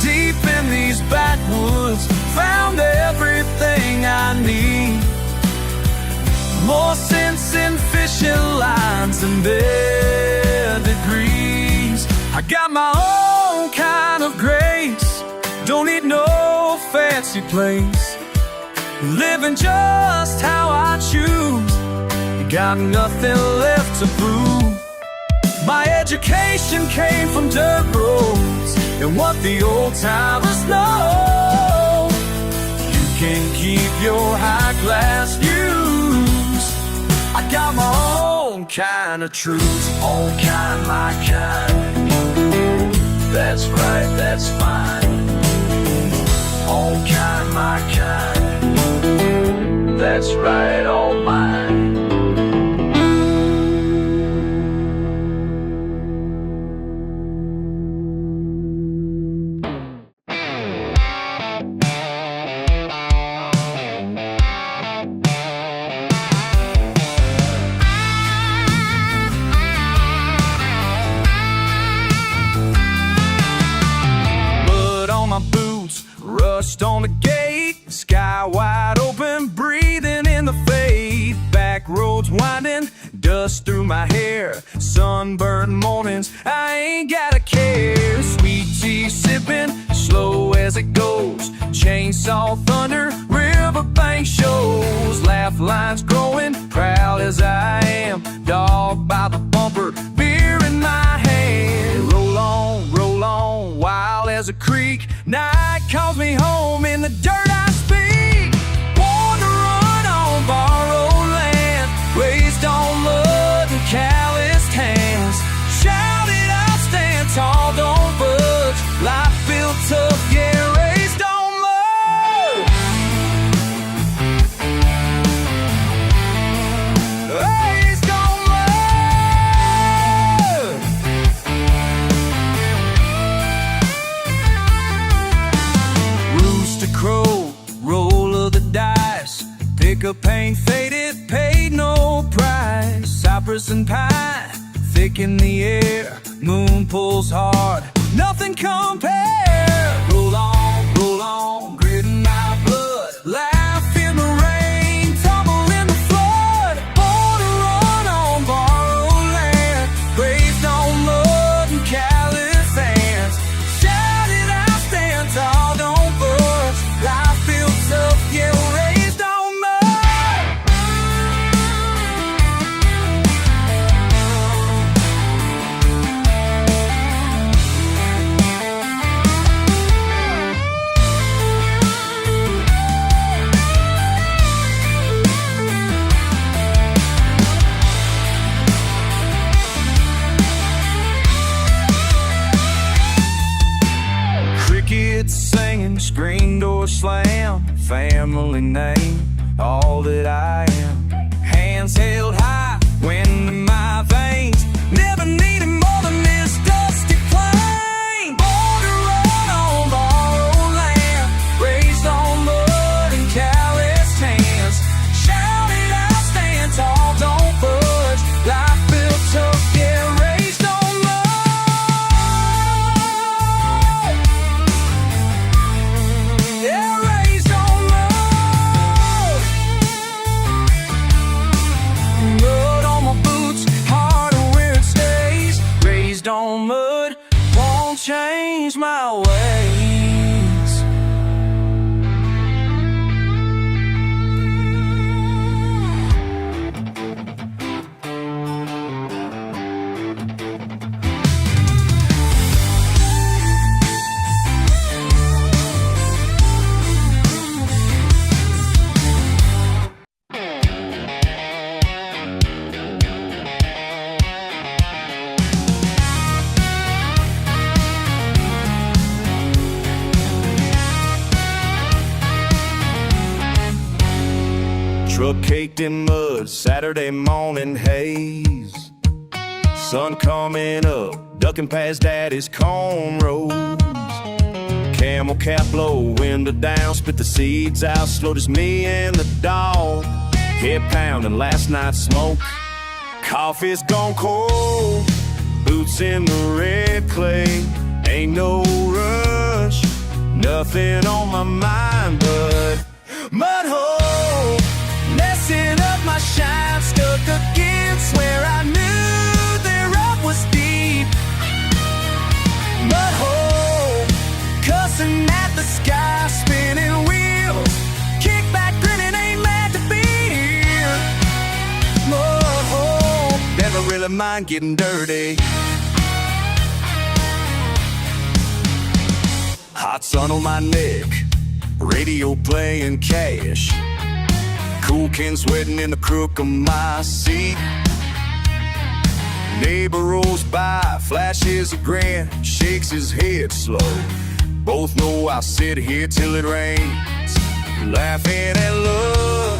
deep in these backwoods, found everything I need. More sense in fishing lines than their degrees. I got my own kind of grace, don't need no fancy place, living just how I choose, got nothing left to prove. My education came from dirt roads and what the old timers know. You can keep your high-class views. I got my own kind of truth, own kind, my kind. That's right, that's fine. Own kind, my kind. That's right, all mine. Rust on the gate, sky wide open, breathing in the fade. Back roads winding, dust through my hair. Sunburned mornings, I ain't gotta care. Sweet tea sipping, slow as it goes. Chainsaw thunder, riverbank shows. Laugh lines growing, proud as I am. Dog by the bumper, beer in my hand. Roll on, wild as a creek. Night calls me home, in the dirt I speak. Born to run on borrowed land, raised on mud and calloused hands. Shouted I'll stand tall, don't budge. Life built tough, yeah, raised on mud. Raised on mud. Rooster crow, roll of the dice. Pickup ain't faded, paid no price. Cypress and pine, thick in the air. Moon pulls hard, nothing compares. Roll on, grit in my blood. Laugh in the rain, tumble in the flood. Born to run on borrowed land, raised on mud and callous hands. Shouted I'll stand tall, don't budge. Life feels tough, yeah, raised on mud. family name, all that I am. Hands held high, wind in my veins, never needed more than this dusty plane. Born to run on borrowed land, raised on mud and calloused hands. Shout it out, stand tall, don't budge. Life built tough, yeah, raised on mud. Yeah, raised on mud. Mud on my boots, heart where it stays. Raised on mud, won't change my ways. Truck caked in mud, Saturday morning haze. Sun coming up, ducking past daddy's cornrows. Camel cap low, window down, spit the seeds out. Slow, just me and the dog. Head pounding, last night's smoke. Coffee's gone cold, boots in the red clay. Ain't no rush, nothing on my mind but mud hole. Messing up my shine, stuck against where I knew their up was deep. Mud hole, cussing at the sky, spinning wheels. Kick back, grinning, ain't mad to be here. Mud hole, never really mind getting dirty. Hot sun on my neck, radio playing Cash. Cool Ken sweating in the crook of my seat. Neighbor rolls by, flashes a grin, shakes his head slow. Both know I'll sit here till it rains, laughing at love,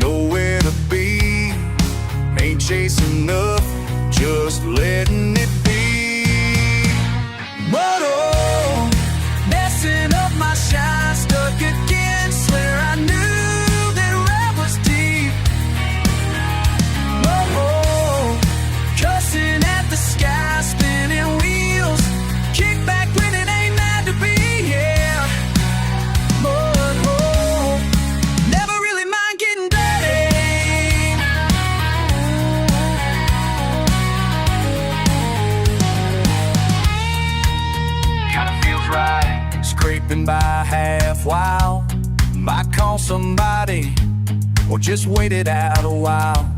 nowhere to be. Ain't chasing nothing, just letting it be. But oh, messing up my shine, stuck against where I knew at the sky, spinning wheels. Kick back when it ain't mad to be here. Mud hole, never really mind getting dirty. Kinda feels right, scraping by half wild. Might call somebody, or just wait it out a while.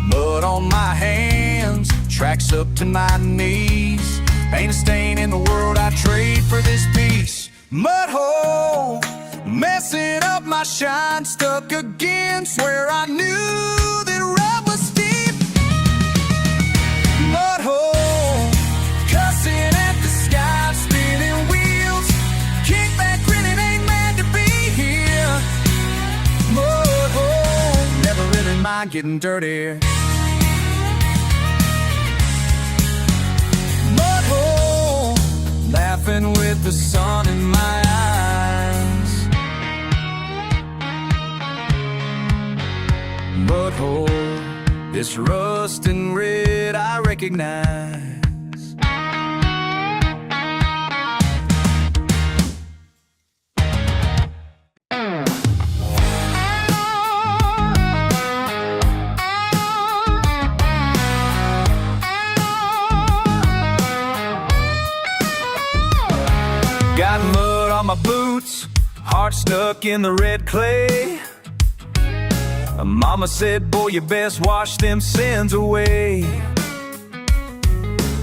Mud on my hands, tracks up to my knees. Ain't a stain in the world I'd trade for this piece. Mud hole, messing up my shine, stuck against where I knew that rub was deep. Mud hole, cussing at the sky, spinning wheels. Kick back, grinning, ain't mad to be here. Mud hole, never really mind getting dirty. Laughing with the sun in my eyes. Mud hole, this rust and red I recognize. Got mud on my boots, heart stuck in the red clay. Mama said, boy, you best wash them sins away.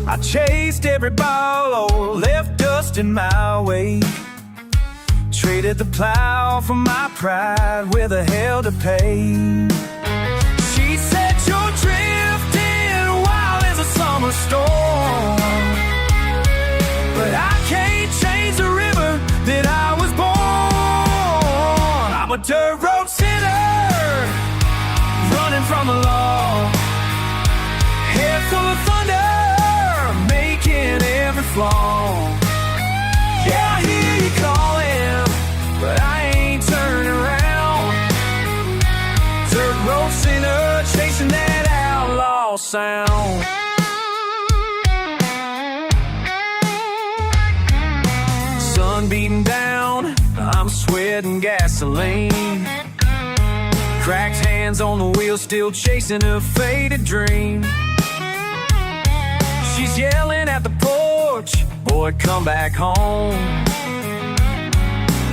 I chased every ball, oh, left dust in my wake. Traded the plow for my pride with a hell to pay. She said, you're drifting wild as a summer storm, but I can't change the river that I was born. dirt road sinner, running from the law. Head full of thunder, making every flaw. Yeah, I hear you calling, but I ain't turning around. Dirt road sinner, chasing that outlaw sound. Sun beating down, I'm sweating gasoline. Cracked hands on the wheel, still chasing a faded dream. She's yelling at the porch, boy, come back home.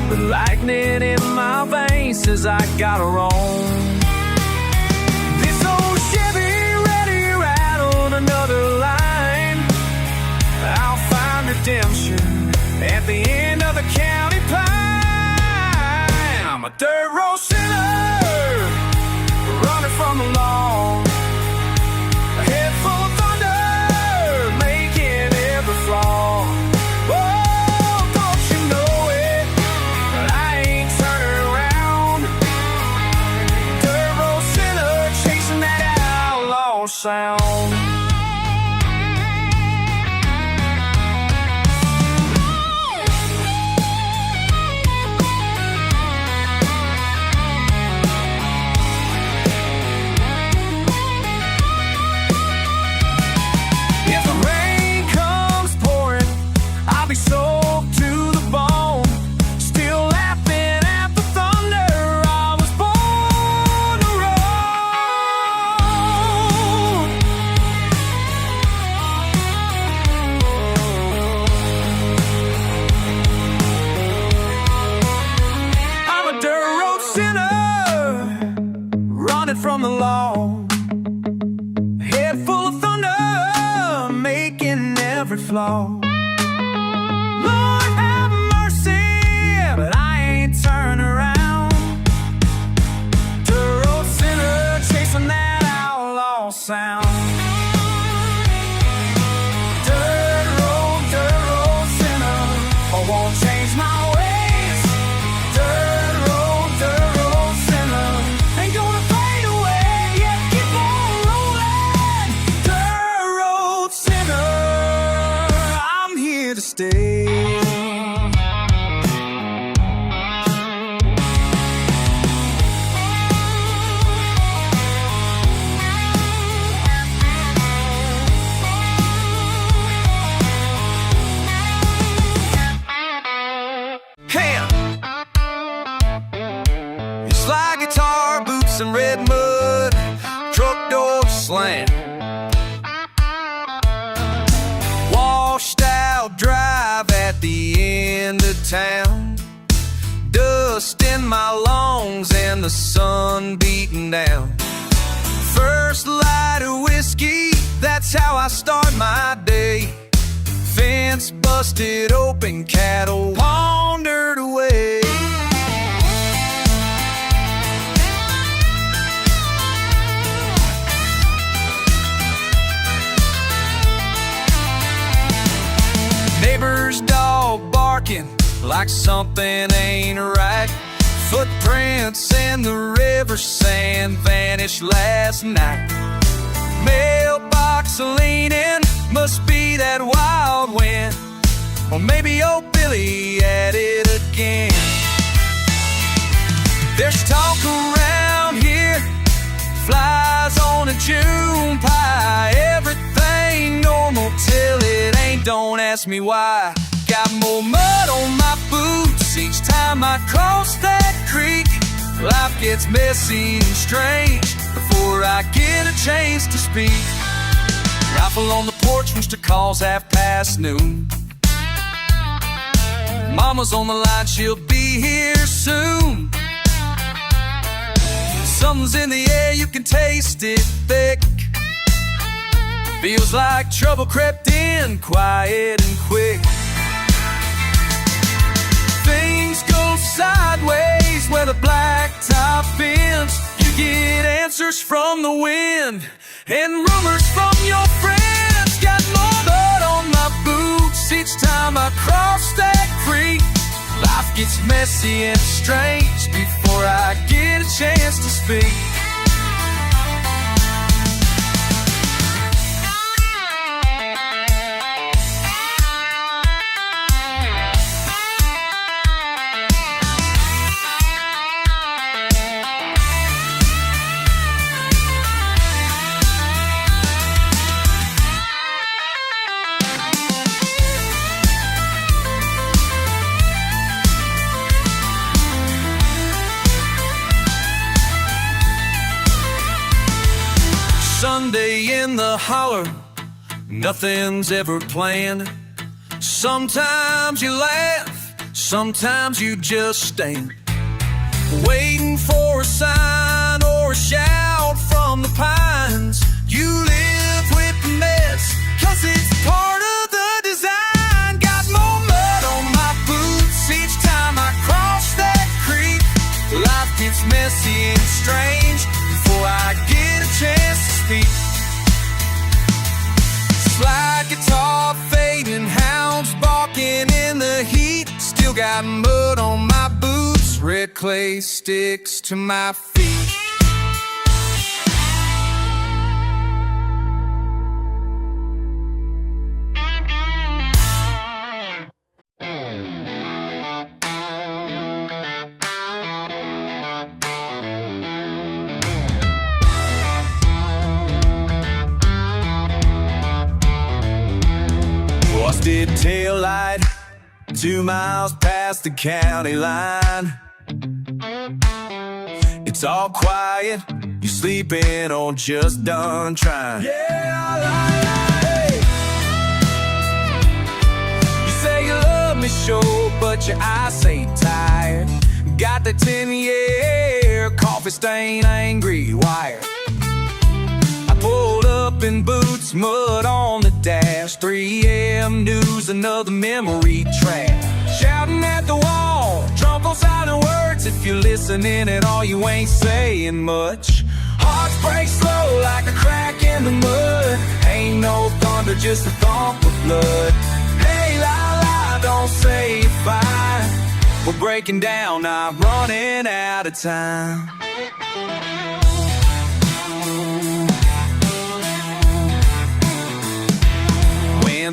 The lightning in my veins says I gotta roam. This old Chevy ready rattled another line. I'll find redemption at the end of the county pine. I'm a dirt road sinner, running from the law. A head full of thunder, making every flaw. Oh, don't you know it, but I ain't turning around. Dirt road sinner, chasing that outlaw sound. From the law, head full of thunder, making every flaw. Lord have mercy, but I ain't turning around. Dirt road sinner, chasing that outlaw sound. Dirt road sinner, I won't change my ways. Dirt road sinner, ain't gonna fade away. Yeah, keep on rolling. Dirt road sinner, I'm here to stay. Slide guitar, boots and red mud, truck door slam. Washed out drive at the end of town. Dust in my lungs and the sun beating down. First light of whiskey, that's how I start my day. Fence busted open, cattle wandered away. Neighbor's dog barking like something ain't right. Footprints in the river sand vanished last night. Mailbox leaning, must be that wild wind. Or maybe old Billy at it again. There's talk around here, flies on a June pie. Everything normal till it ain't, don't ask me why. Got more mud on my boots each time I cross that creek. Life gets messy and strange before I get a chance to speak. Rifle on the porch, rooster calls noon. Mama's on the line, she'll be here soon. Something's in the air, you can taste it thick. Feels like trouble crept in, quiet and quick. Things go sideways where the blacktop bends. You get answers from the wind and rumors from your friends. Got more blood on my boots each time I cross that creek. Life gets gets messy and strange before I get a chance to speak. Sunday in the holler, nothing's ever planned. Sometimes you laugh, sometimes you just stand, waiting for a sign or a shout from the pines. You live with the mess, 'cause it's part of the design. Got more mud on my boots each time I cross that creek. Life gets messy and strange before I get a chance to speak. Slide guitar fading, hounds barking in the heat. Still got mud on my boots, red clay sticks to my feet. Busted tail light, 2 miles past the county line. It's all quiet, you sleeping or just done trying. Yeah, hey. You say you love me, sure, but your eyes say tired. Got the 10-year coffee stain, angry wire. Pulled up in boots, mud on the dash. 3 a.m. news, another memory trash. Shouting at the wall, drunk on silent words. If you're listening at all, you ain't saying much. Hearts break slow like a crack in the mud. Ain't no thunder, just a thump of blood. Hey, la la, don't say you're fine. We're breaking down, not running out of time.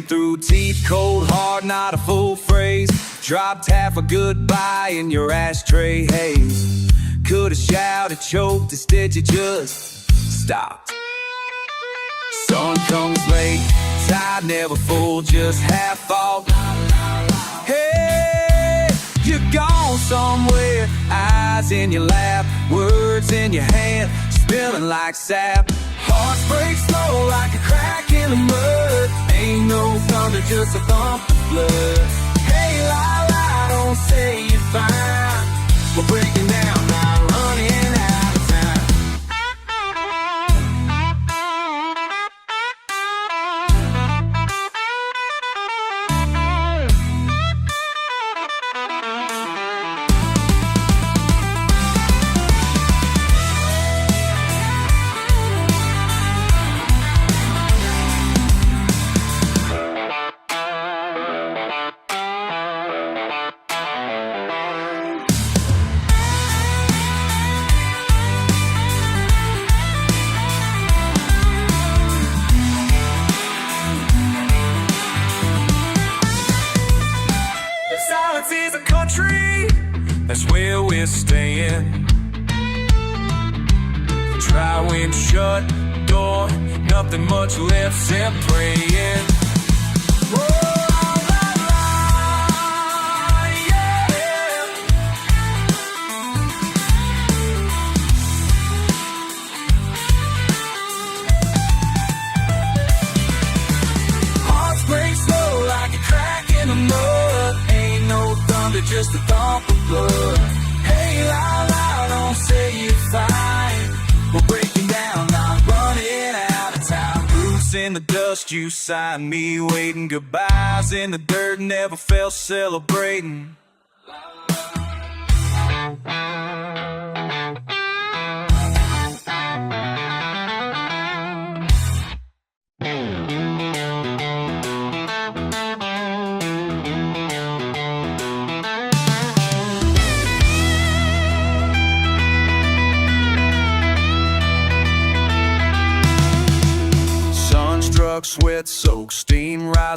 Through teeth, cold hard, not a full phrase. Dropped half a goodbye in your ashtray haze. Could've shouted, choked, instead you just stopped. Sun comes late, tide never full, just half off. Hey, you're gone somewhere, eyes in your lap, words in your hand, spilling like sap. Hearts break slow like a crack in the mud. Ain't no thunder, just a thump of blood. Hey, la la, don't say you're fine. We're breaking down, not running out of time. That's where we're staying. Try when shut door, nothing much left except praying. Hearts break slow like a crack in the mud. Ain't no thunder, just a thump of blood. Hey, la la, don't say you're fine. We're breaking down, not running out of time. Roots in the dust, you sign me waiting. Goodbyes in the dirt, never felt celebrating.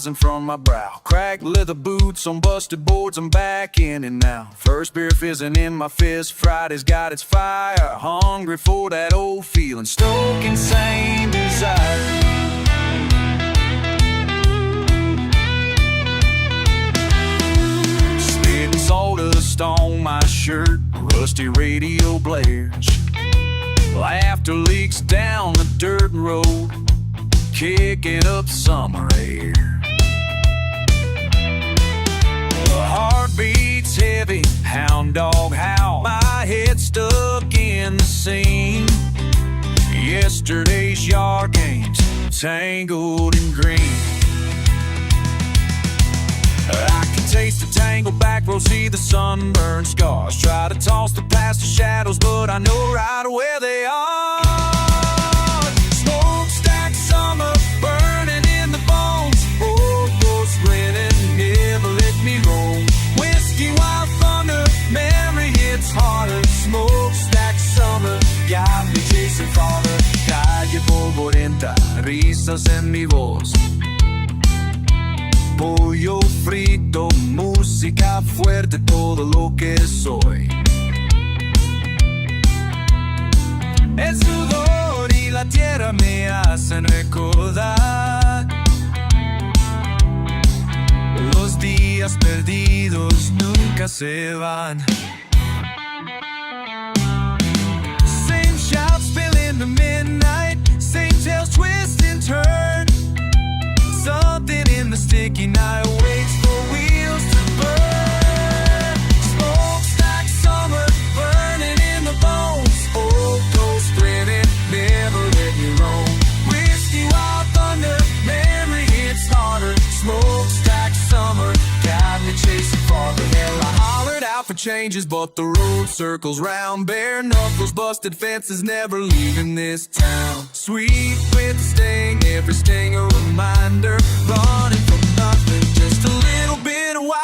rising from my brow. Cracked leather boots on busted boards, I'm back in it now. First beer fizzing in my fist, Friday's got its fire. Hungry for that old feeling, stoking same desire. Spitting sawdust on my shirt, rusty radio blares. Laughter leaks down the dirt road, kicking up summer air. The heart beats heavy, hound dog howl. My head stuck in the scene. Yesterday's yard games, tangled in green. I can taste the tangled backroad, see the sunburned scars. Try to toss the past the shadows, but I know right where they are. Smokestack summer, burning in the bones. Old ghost grinning, never let me roam. Whiskey, wild thunder, memory hits harder. Smokestack summer, got me chasing farther. Calle por 40, risas en mi voz. Pollo frito, música fuerte, todo lo que soy. El sudor y la tierra me hacen recordar los días perdidos nunca se van. Same shouts spill in the midnight, same tales twist and turn. Something in the sticky night waits for wheels to burn. Smokestack summer, burning in the bones. Old ghost grinning, never let me roam. Whiskey, wild thunder, memory hits harder. Smokestack summer, got me chasing farther. Hell, I hollered out for changes, but the road circles round. Bare knuckles, busted fences, never leaving this town. Sweet with the sting, every sting a reminder. Running from nothing, just a little bit wilder.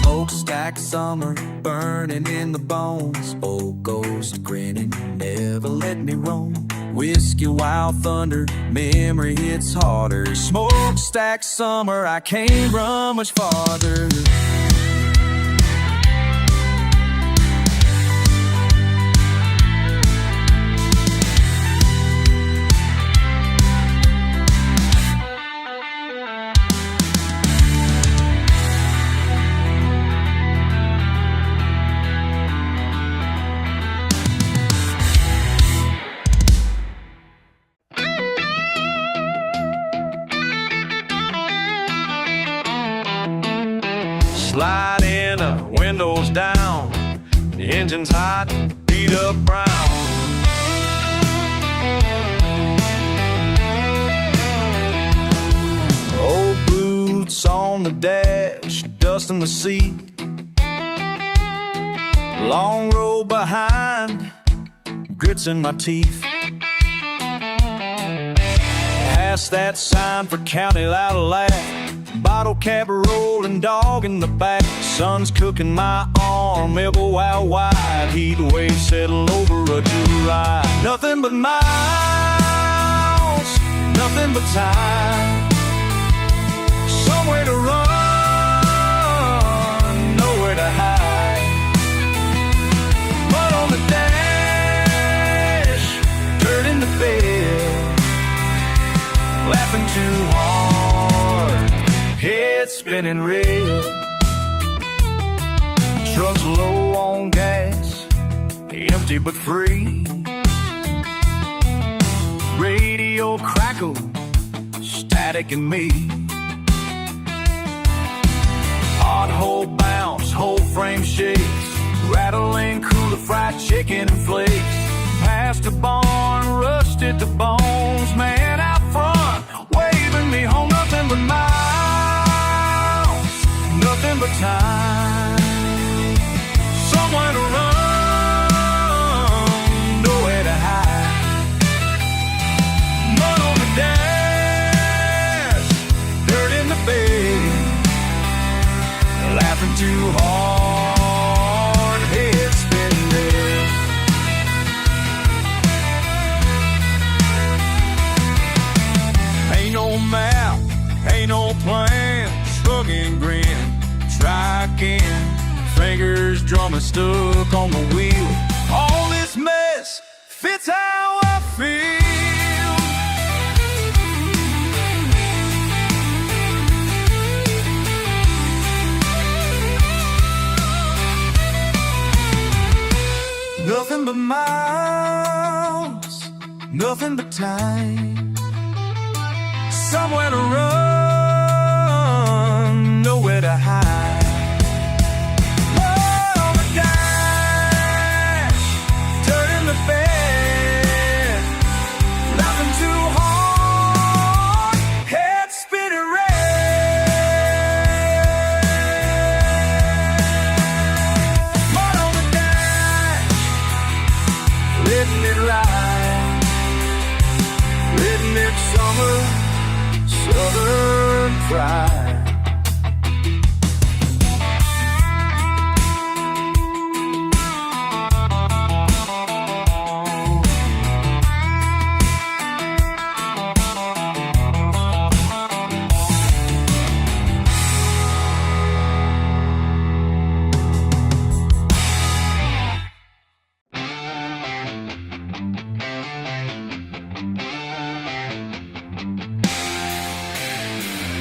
Smokestack summer, burning in the bones. Old ghost grinning, never let me roam. Whiskey, wild thunder, memory hits harder. Smokestack summer, I can't run much farther. Slide in, windows down, the engine's hot, beat up brown. Old boots on the dash, dust in the seat. Long road behind, grits in my teeth. Past that sign for county Outlaw. Bottle cap rolling, dog in the back. Sun's cooking my arm, elbow out wide. Heat waves settle over a July. Nothing but miles, nothing but time. Somewhere to run, nowhere to hide. Mud on the dash, dirt in the bed. Laughing too hard, head spinning red. Truck's low on gas, empty but free. Radio crackle, static in me. Pothole bounce, whole frame shakes. Rattling cooler, fried chicken and flakes. Past the barn, rusted the bones. Man out front, waving me home. Nothing but miles, nothing but time. Somewhere to run, nowhere to hide. Mud on the dash, dirt in the bed. laughing too hard, head spinning. Ain't no map, ain't no plan, shrug and grin, try again. Fingers drumming stuck on the wheel. All this mess fits how I feel. Nothing but miles, nothing but time. Somewhere to run, nowhere to hide. On the dash, turning the bed, laughing too hard, head spinning red. Mud on the dash, letting it ride. Redneck summer, southern pride.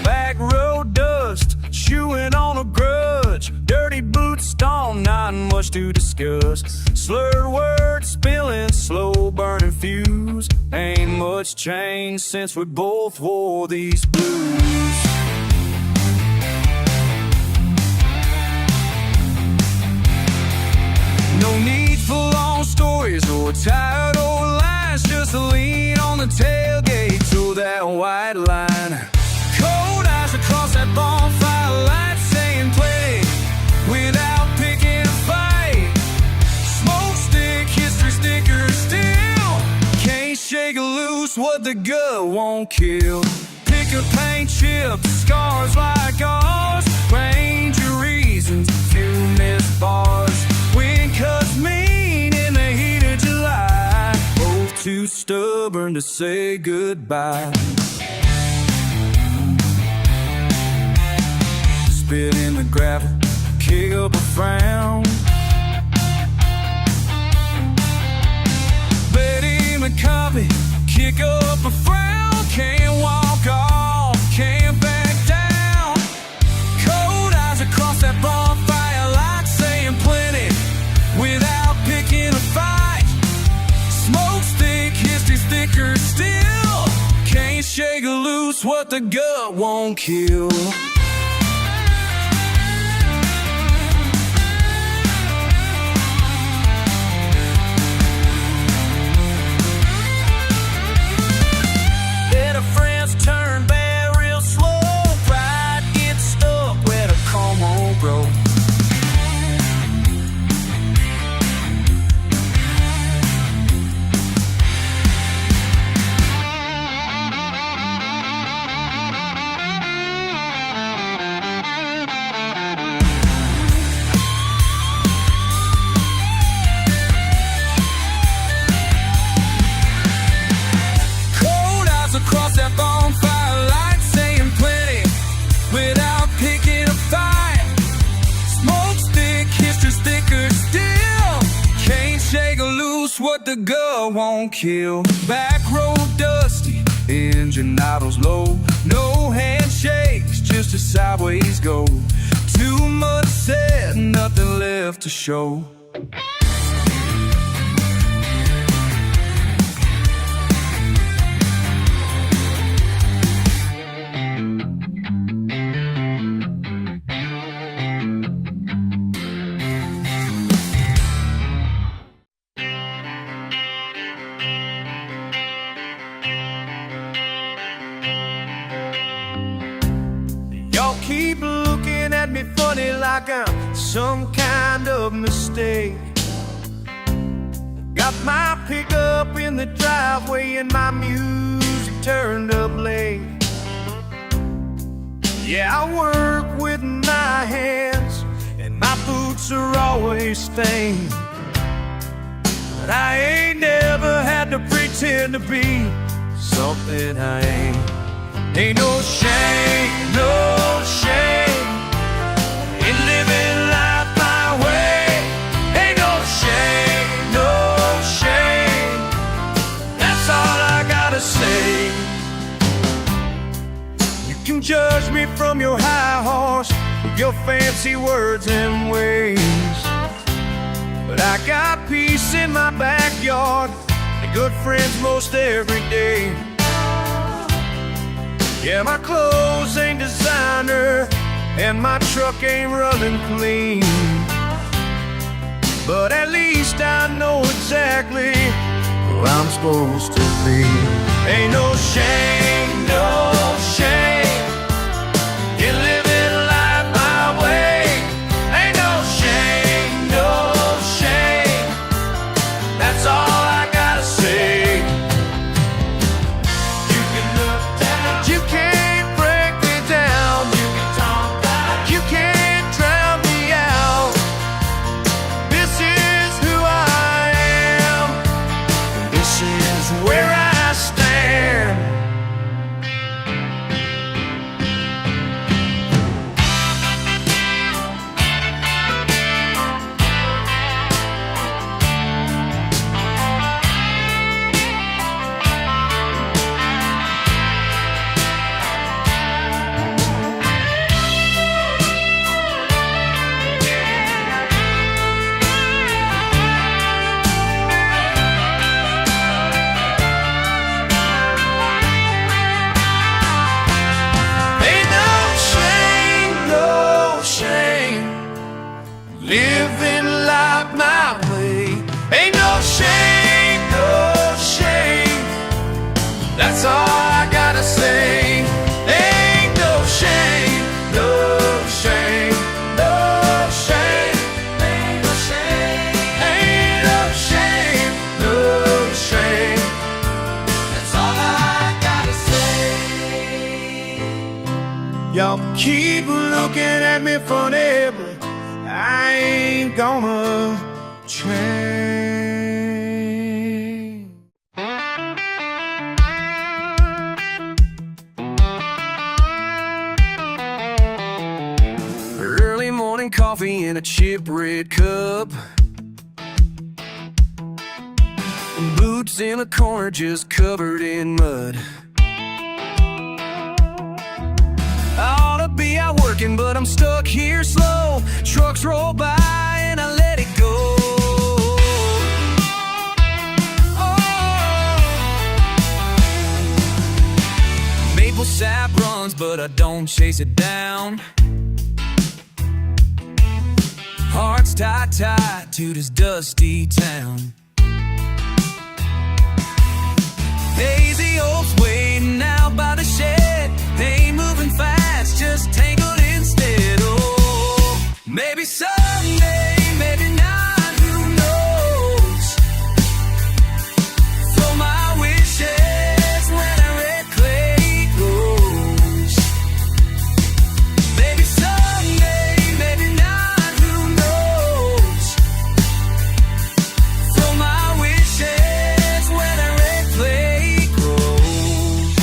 Backroad dust, chewing on a grudge. Dirty boots stomp, not much to discuss. Slurred words spilling, slow burning fuse. Ain't much changed since we both wore these blues. No need for long stories or tired old lines. Just lean on the tailgate to that white line. Cold eyes across that bonfire light, saying play without picking a fight. Smoke stick, history sticker still. Can't shake loose what the gut won't kill. Pick a paint chip, scars like ours. Range your reasons, few missed bars. Wind cuts mean in the heat of July. Both too stubborn to say goodbye. Spit in the gravel, kick up a frown. Betty McCovey, kick up a frown. Can't walk off, can't back down. Cold eyes across that bonfire light, saying plenty without picking a fight. Smoke stick, history sticker still. Can't shake loose what the gut won't kill. Turn bad real slow, pride gets stuck where the calm won't grow. Cold eyes across that bonfire light, saying plenty without picking a fight. Smoke stick, history sticker still. Can't shake loose what the gut won't kill. Back road dusty, engine idles low. No handshakes, just a sideways go. Too much said, nothing left to show. Y'all keep looking at me funny like I'm some kind of mistake. Got my pickup in the driveway and my music turned up late. Yeah, I work with my hands, always stained. But I ain't never had to pretend to be something I ain't. Ain't no shame, no shame in living life my way. Ain't no shame, no shame. That's all I gotta say. You can judge me from your high horse with your fancy words and ways, but I got peace in my backyard and good friends most every day. Yeah, my clothes ain't designer and my truck ain't running clean, but at least I know exactly who I'm supposed to be. Ain't no shame, no shame in living life my way. Ain't no shame, no shame. That's all I gotta say. You can look down, you can't break me down. You can talk back, you can't drown me out. This is who I am, and this is where I stand. Living life my way. Ain't no shame, no shame. That's all I gotta say. Ain't no shame, no shame, no shame. Ain't no shame, ain't no shame, no shame. That's all I gotta say. Y'all keep looking at me funny, but I ain't gonna change. Early morning coffee in a chip red cup, boots in a corner just covered in mud. I ought to be out working, but I'm stuck here slow. Trucks roll by and I let it go. Oh. Maple sap runs, but I don't chase it down. Heart's tight to this dusty town. Daisy Oaks waiting out by the shed. They ain't moving fast, just tangled instead. Oh, maybe someday, maybe not, who knows? Throw my wishes where that red clay grows. Maybe someday, maybe not, who knows? Throw my wishes where that red clay grows.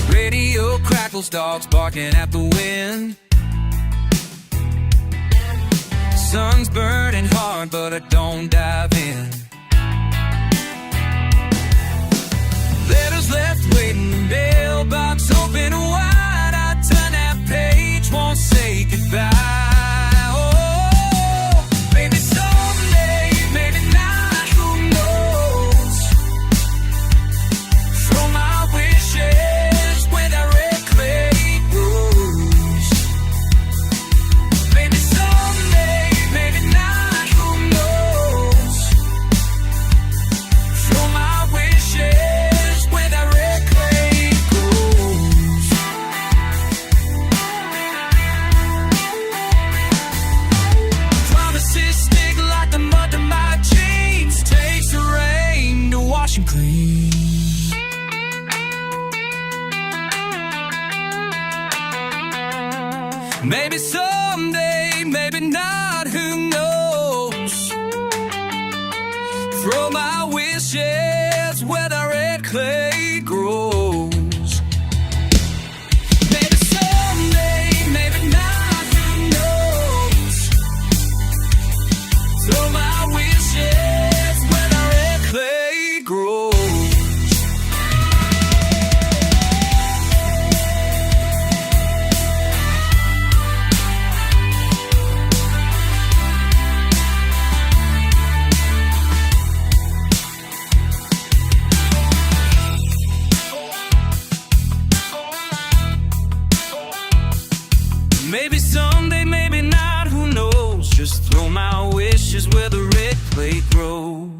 Radio crackles, dogs barking at the wind. Sun's burning hard, but I don't dive in. Letters left waiting, mailbox open wide. I turn that page, won't say goodbye. Oh, maybe someday, maybe not, who knows? Throw my wishes where that red clay grows. Maybe someday, maybe not, who knows? Maybe someday, maybe not, who knows? Throw my wishes where the red clay grows. Maybe someday, maybe not, who knows? Throw my wishes where the red clay grows. Maybe someday, maybe not, who knows? Just throw my wishes where the red clay grows.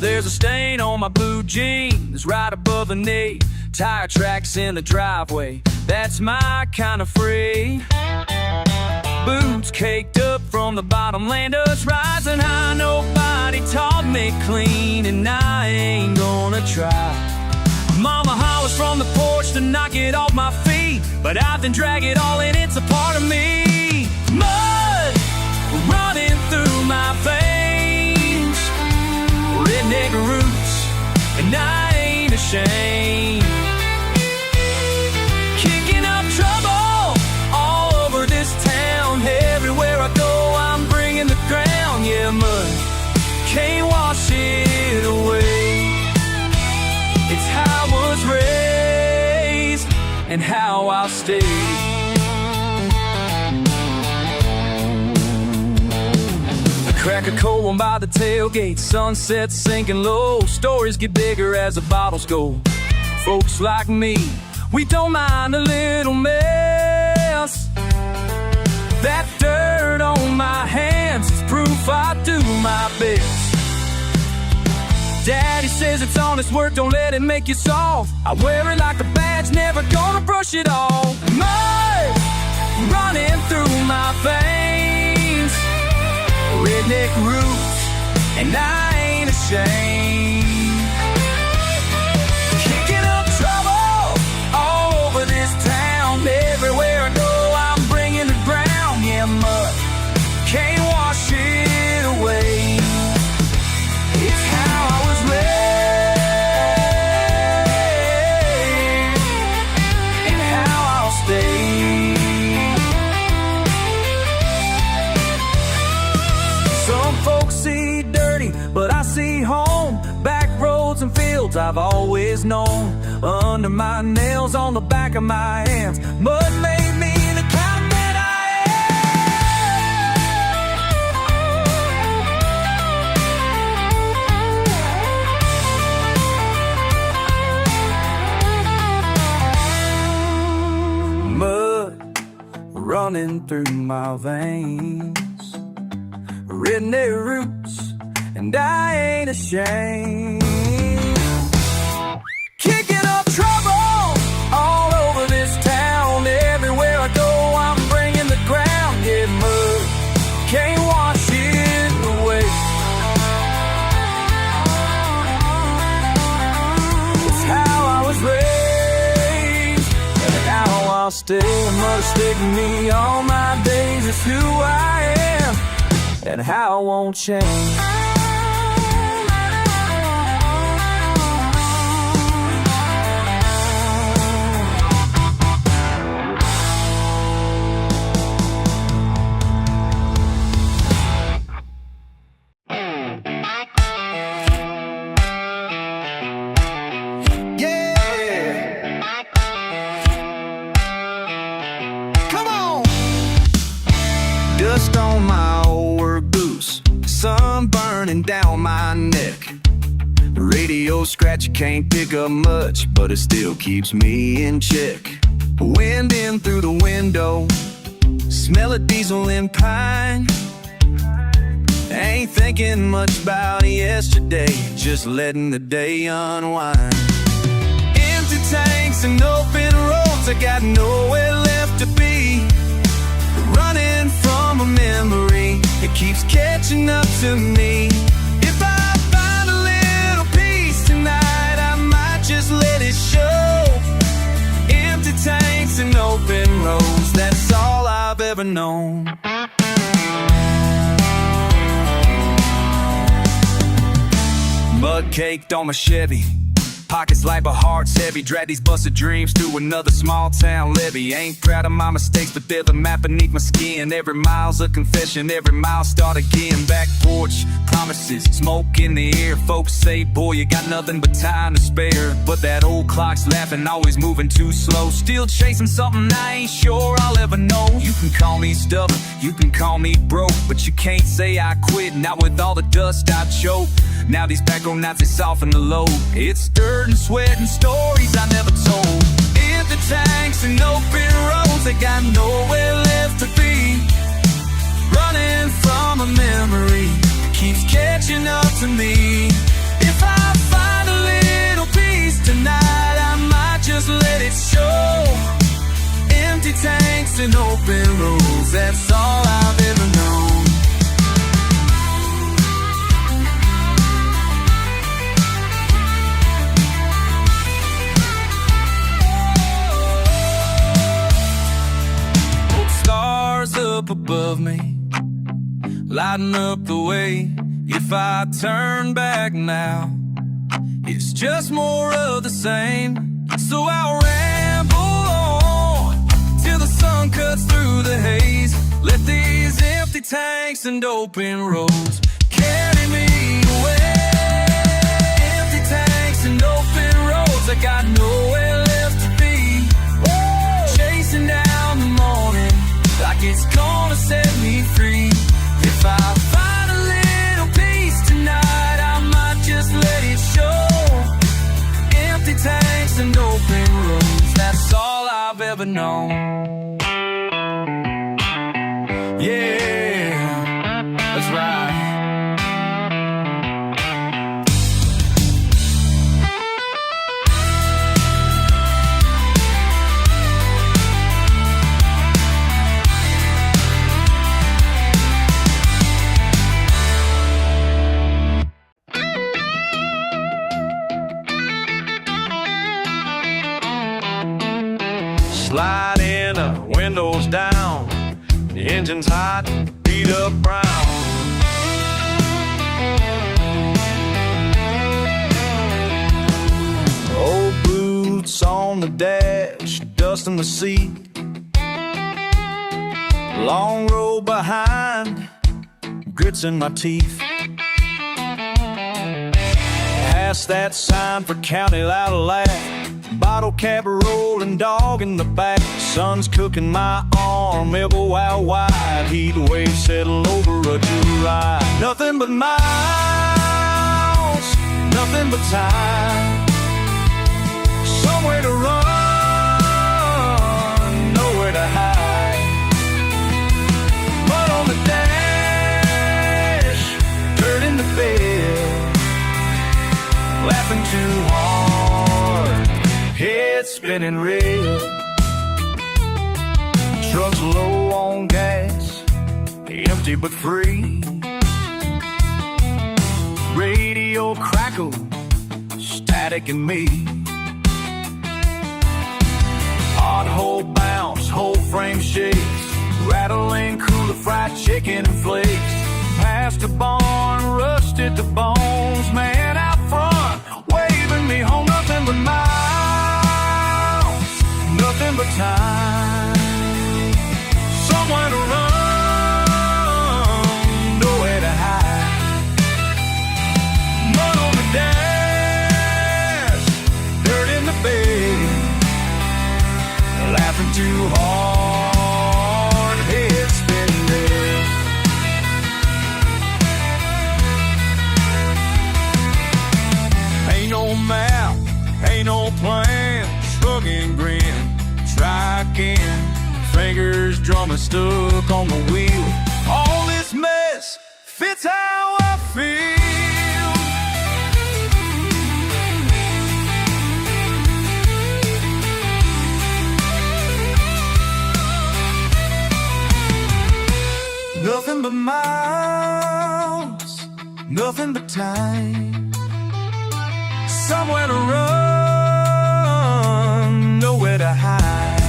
There's a stain on my blue jeans right above the knee. Tire tracks in the driveway, that's my kind of free. Boots caked up from the bottom, land us rising high. Nobody taught me clean, and I ain't gonna try. Mama hollers from the porch to knock it off my feet, but I've been dragging it all in, it's a part of me. Mud running through my veins, redneck roots, and I ain't ashamed. Kicking up trouble all over this town. Everywhere I go, I'm bringing the ground. Yeah, mud can't wash it away. It's how I was raised and how I'll stay. Crack a cold one by the tailgate, sunset sinking low. Stories get bigger as the bottles go. Folks like me, we don't mind a little mess. That dirt on my hands is proof I do my best. Daddy says it's honest work, don't let it make you soft. I wear it like a badge, never gonna brush it off. Mud running through my veins, redneck roots, and I ain't ashamed. Kicking up trouble all over this town. Everywhere I go, I'm bringing the ground. Yeah, mud can't wash it away. It's how I was raised and how I'll stay. Some folks see dirty, but I see home. Back roads and fields I've always known. Under my nails, on the back of my hands, mud made me the kind that I am. Mud running through my veins, redneck roots, and I ain't ashamed. Kicking up trouble all over this town. Everywhere I go, I'm bringing the ground. Yeah, mud can't wash it away. It's how I was raised and how I'll stay. Mud stick with me all my days. It's who I am and how I won't change. Dust on my old work boots, sun burning down my neck. The radio scratch, can't pick up much, but it still keeps me in check. Wind in through the window, smell of diesel and pine. Ain't thinking much about yesterday, just letting the day unwind. Empty tanks and open roads, I got nowhere left to be. Running from a memory, it keeps catching up to me. If I find a little peace tonight, I might just let it show. Empty tanks and open roads, that's all I've ever known. Mud caked on my Chevy, pockets light but hearts heavy. Drag these busted dreams through another small town levee. Ain't proud of my mistakes, but they're the map beneath my skin. Every mile's a confession, every mile start again. Back porch, promises, smoke in the air. Folks say, boy, you got nothing but time to spare. But that old clock's laughing, always moving too slow. Still chasing something I ain't sure I'll ever know. You can call me stubborn, you can call me broke, but you can't say I quit, not with all the dust I've choked. Now these backroad nights, they soften the load. It's dirt and sweat and stories I never told. Empty tanks and open roads, they got nowhere left to be. Running from a memory, keeps catching up to me. If I find a little peace tonight, I might just let it show. Empty tanks and open roads, that's all I've ever known. Up above me, lighting up the way. If I turn back now, it's just more of the same. So I'll ramble on till the sun cuts through the haze. Let these empty tanks and open roads carry me away. Empty tanks and open roads, I got nowhere left to be. Chasing down the morning like it's gonna set me free. If I find a little peace tonight, I might just let it show. Empty tanks and open roads, that's all I've ever known. Yeah, that's right. Slide in, windows down, the engine's hot, beat up brown. Old boots on the dash, dust in the seat. Long road behind, grits in my teeth. Past that sign for County Outlaw, bottle cap rolling, dog in the back. Sun's cooking my arm, elbow out wide. Heat waves settle over a July. Nothing but miles, nothing but time. Somewhere to run, nowhere to hide. Mud on the dash, dirt in the bed. Laughing too hard, head spinning red. Truck's low on gas, empty but free. Radio crackle, static and me. Pothole bounce, whole frame shakes. Rattling cooler, fried chicken and flakes. Past the barn, rusted the bones. Man out front, waving me home. Nothing but miles, nothing but time. Somewhere to run, nowhere to hide. Mud on the dash, dirt in the bed. Laughing too hard, head spinning. Ain't no map, ain't no plan. Shrug and grin, try again. Fingers drumming, stuck on the wheel. All this mess fits how I feel. nothing but time. Somewhere to run, nowhere to hide.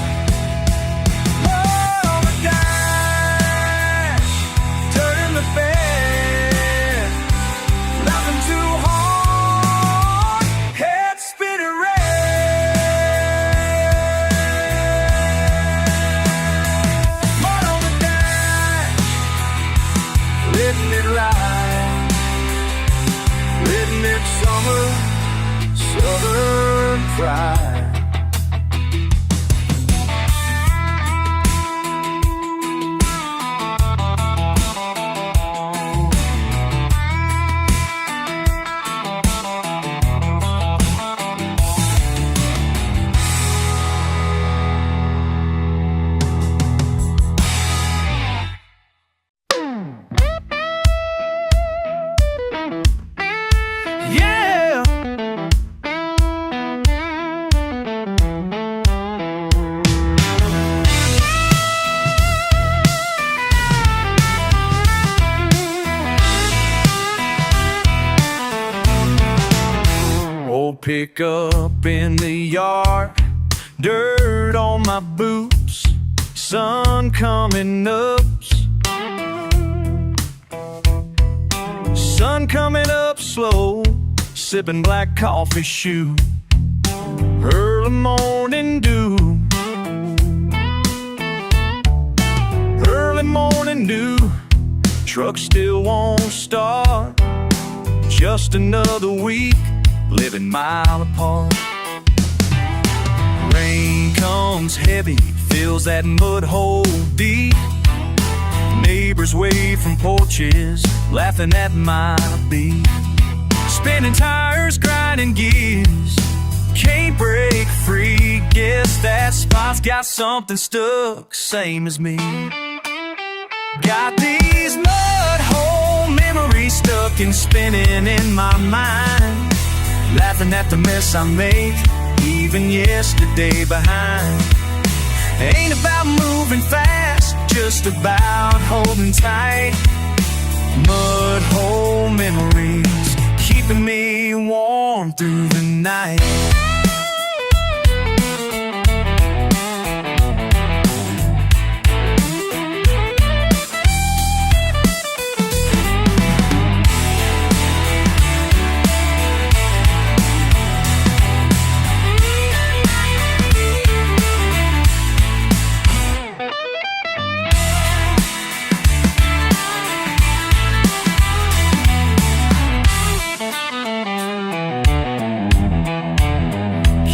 On the dash, turning the bend, laughing too hard, head spinning red. Mud on the dash, letting it ride. Redneck summer, southern pride. Yeah. Old pickup in the yard, dirt on my boots, sun coming up. Sun coming up slow, sipping black coffee shoe, early morning dew. Early morning dew, truck still won't start. Just another week, living mile apart. Rain comes heavy, fills that mud hole deep. Neighbors wave from porches, laughing at my beat. Spinning tires, grinding gears, can't break free. Guess that spot's got something stuck, same as me. Got these mud hole memories stuck and spinning in my mind, laughing at the mess I make, even yesterday behind. Ain't about moving fast, just about holding tight. Mud hole memories, keeping me warm through the night.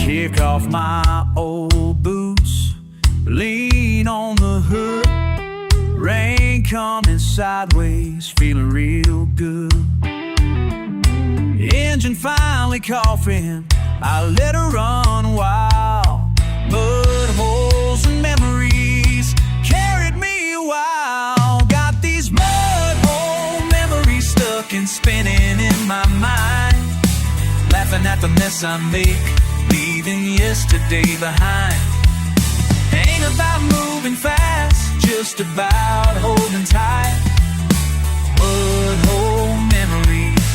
Kick off my old boots, lean on the hood. Rain coming sideways, feeling real good. Engine finally coughing, I let her run wild. Mud holes and memories carried me a while. Got these mud hole memories stuck and spinning in my mind, laughing at the mess I make, leaving yesterday behind. Ain't about moving fast, just about holding tight. Mud hole memories,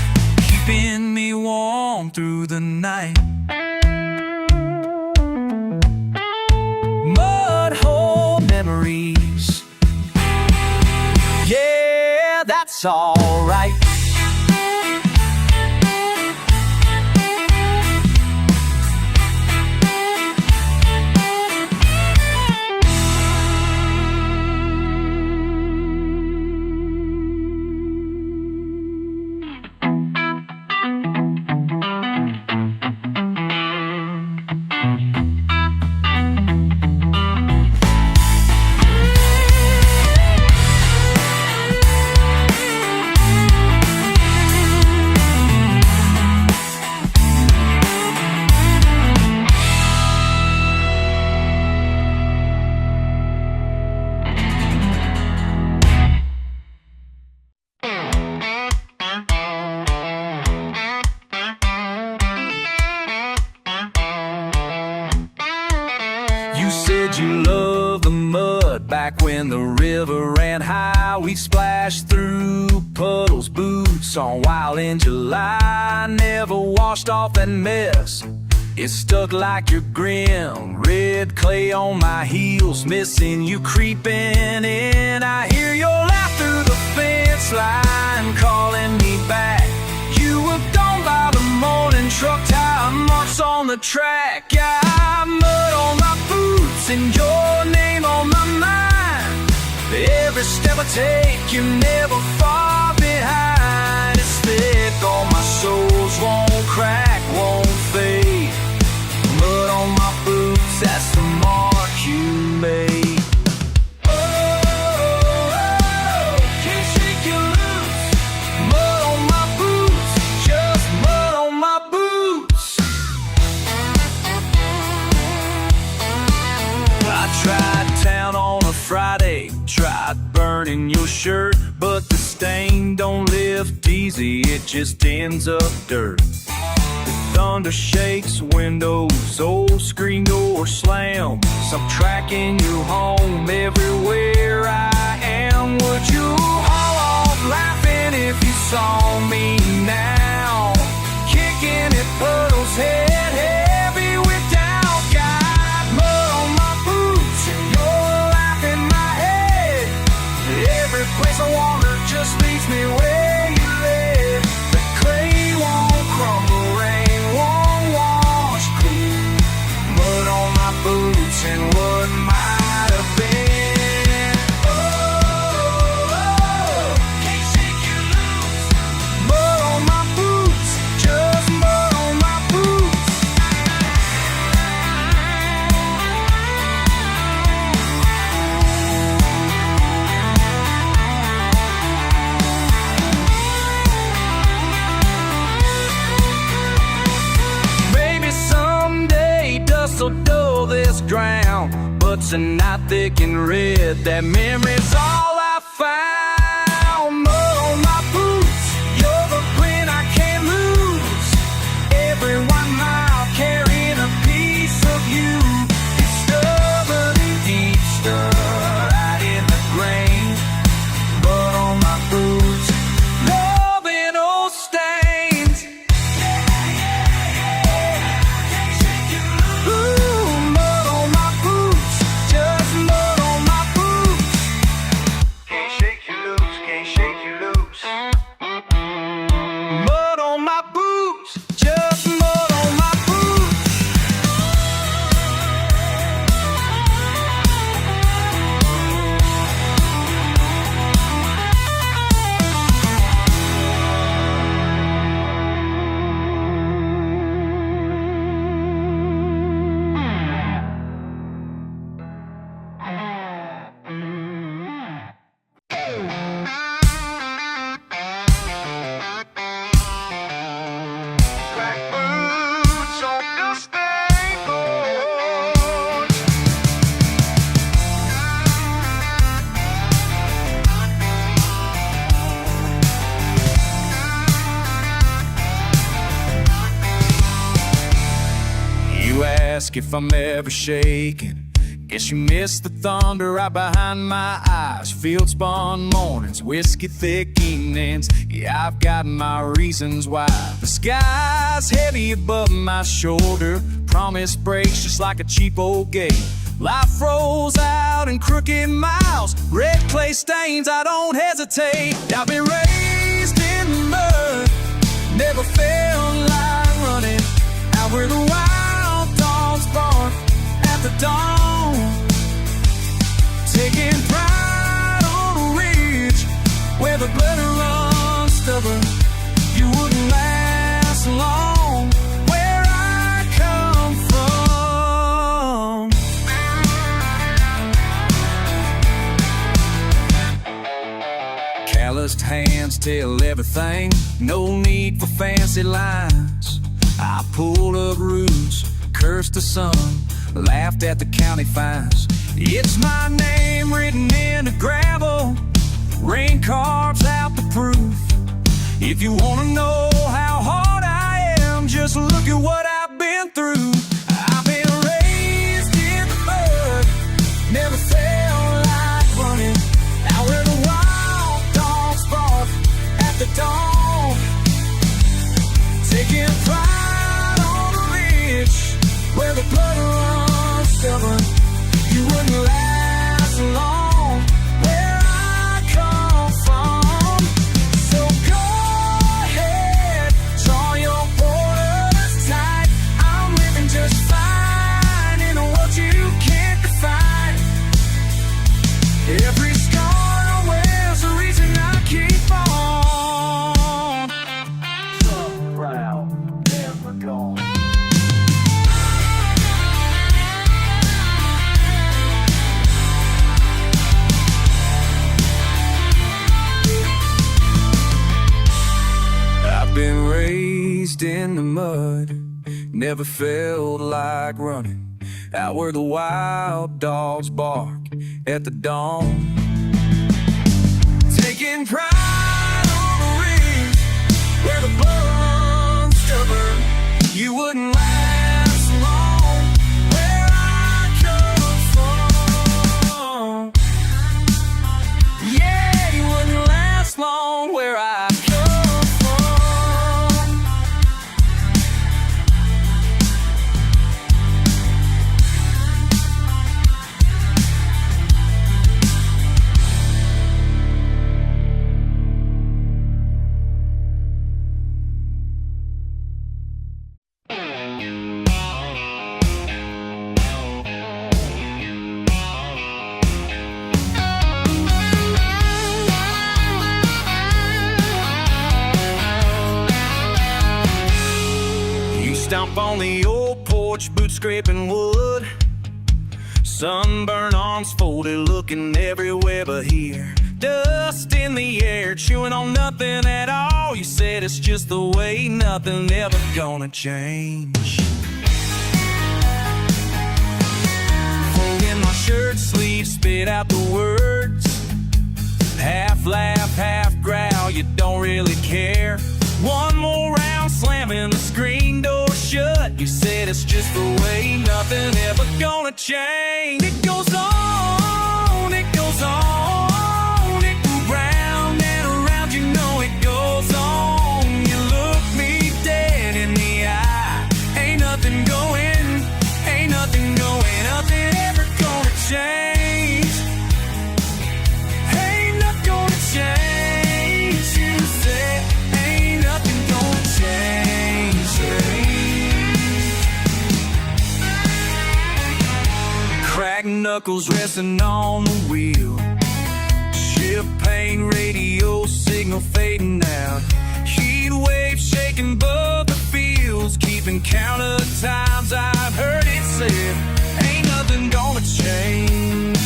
keeping me warm through the night. Mud hole memories, yeah, that's alright. You said you love the mud, Back when the river ran high, we splashed through puddles, boots on wild in July. Never washed off that mess, it stuck like your grim. Red clay on my heels, missing you creeping in. I hear your laugh through the fence line, calling me back. You were gone by the morning, truck tire marks on the track. Yeah, mud on my boots and your name on my mind. Every step I take, you're never far behind. It's thick on my soles, won't crack, won't fade. Mud on my boots, that's the mark you made. Oh, can't shake you loose. Mud on my boots, just mud on my boots. I tried town on a Friday, tried burning your shirt, but the stain don't lift easy, it just ends up dirt. Thunder shakes windows, old screen door slam. I'm tracking you home everywhere I am. Would you haul off laughing if you saw me now? Kicking at puddles, head heavy without God. Mud on my boots and your laugh in my head. Every place I wander just leads me where you live. The clay won't crumble, rain won't wash clean. Mud on my boots and what might have been. Oh, can't shake you loose. Mud on my boots, just mud on my boots. Maybe someday dust will dull this ground, but tonight thick and red, that memory's all I found. Mud on my boots, you're the pin I can't lose. Every 1 mile carrying a piece of you. It's stubborn and deep, stuck right in the grain. Mud on my boots, loving old stains. Ooh, mud on my boots, just mud on my boots. Can't shake you loose, can't shake you loose. Mud on my boots, just mud on my boots. Black boots on the skateboard. You ask if I'm ever shaking. Guess you missed the thunder right behind my eyes. Field spun mornings, whiskey thick evenings. Yeah, I've got my reasons why. The sky's heavy above my shoulder. Promise breaks just like a cheap old gate. Life rolls out in crooked miles. Red clay stains, I don't hesitate. I've been raised in the mud, never felt like running. Out where the wild dogs bark at the dawn. Taking pride on a ridge where the blood runs stubborn. You wouldn't last long where I come from. Calloused hands tell everything, no need for fancy lines. I pulled up roots, cursed the sun, laughed at the county fines. It's my name written in the gravel, rain carves out the proof. If you wanna know how hard I am, just look at what I've been through. I've been raised in the mud, never felt like in the mud. Never felt like running out where the wild dogs bark at the dawn. Taking pride on the ridge where the blood runs stubborn. You wouldn't last long where I come from. Yeah, you wouldn't last long where I come from. Stomp on the old porch, boots scraping wood. Sunburn arms folded, looking everywhere but here. Dust in the air, chewing on nothing at all. You said it's just the way, nothing ever gonna change. Folding my shirt sleeve, spit out the words. Half laugh, half growl, you don't really care. One more round, slamming the screen door shut. You said it's just the way, nothing ever gonna change. It goes on, it goes on. It goes round and around, you know it goes on. You look me dead in the eye. Ain't nothing going, ain't nothing going, nothing ever gonna change. Ain't nothing gonna change, you said. Cracked knuckles resting on the wheel. Ship pain radio signal fading out. Heat wave shaking above the fields, keeping count of the times I've heard it said, ain't nothing gonna change.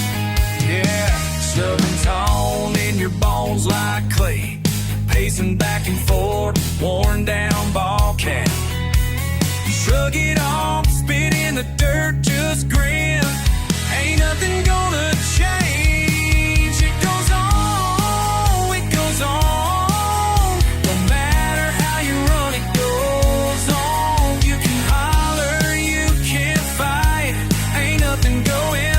Yeah, stubborn tone in your bones like clay, pacing back and forth, worn down ball cap. You shrug it off, spit in the dirt, just grin. Ain't nothing gonna change. It goes on, it goes on. No matter how you run, it goes on. You can holler, you can't fight. Ain't nothing going,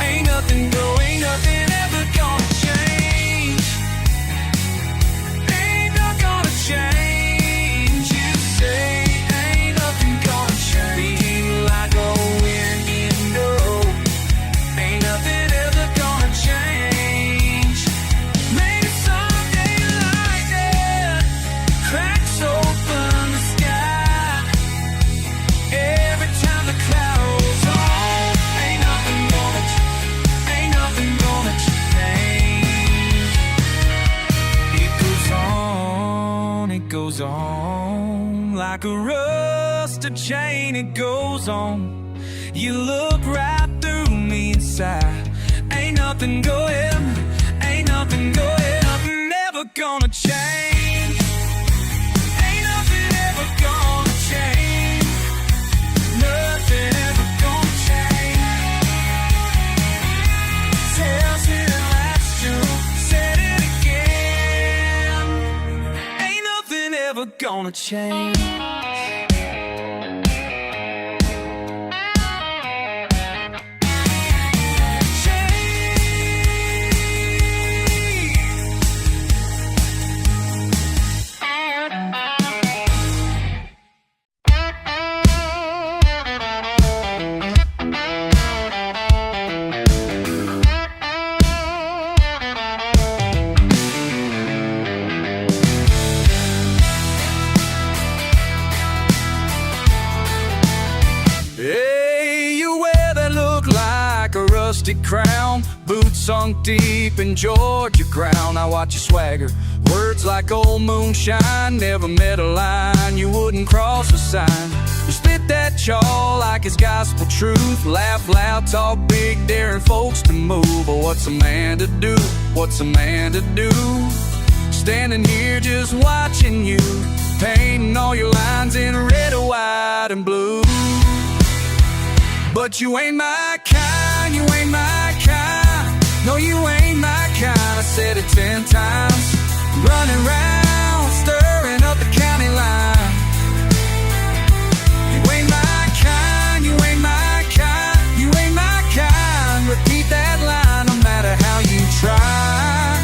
ain't nothing going, nothing ever gonna change. Ain't not gonna change. You say ain't nothing gonna change. Like a wind in the ain't nothing ever gonna change. Maybe someday like that cracks open the sky. Every time the cloud rolls on, ain't nothing gonna change. It goes on like a rusted chain. It goes on. You look right through me inside. Ain't nothing going, ain't nothing going, nothing ever gonna change. Ain't nothing ever gonna change. Nothing ever gonna change. Tells you that's true, said it again. Ain't nothing ever gonna change. Rusty crown, boots sunk deep in Georgia ground. I watch you swagger, words like old moonshine. Never met a line you wouldn't cross a sign. You spit that chaw like it's gospel truth. Laugh loud, talk big, daring folks to move. But what's a man to do? What's a man to do? Standing here just watching you painting all your lines in red, white, and blue. But you ain't my kind, you ain't my kind. No, you ain't my kind. I said it 10 times. Running round, stirring up the county line. You ain't my kind, you ain't my kind. You ain't my kind. Repeat that line no matter how you try.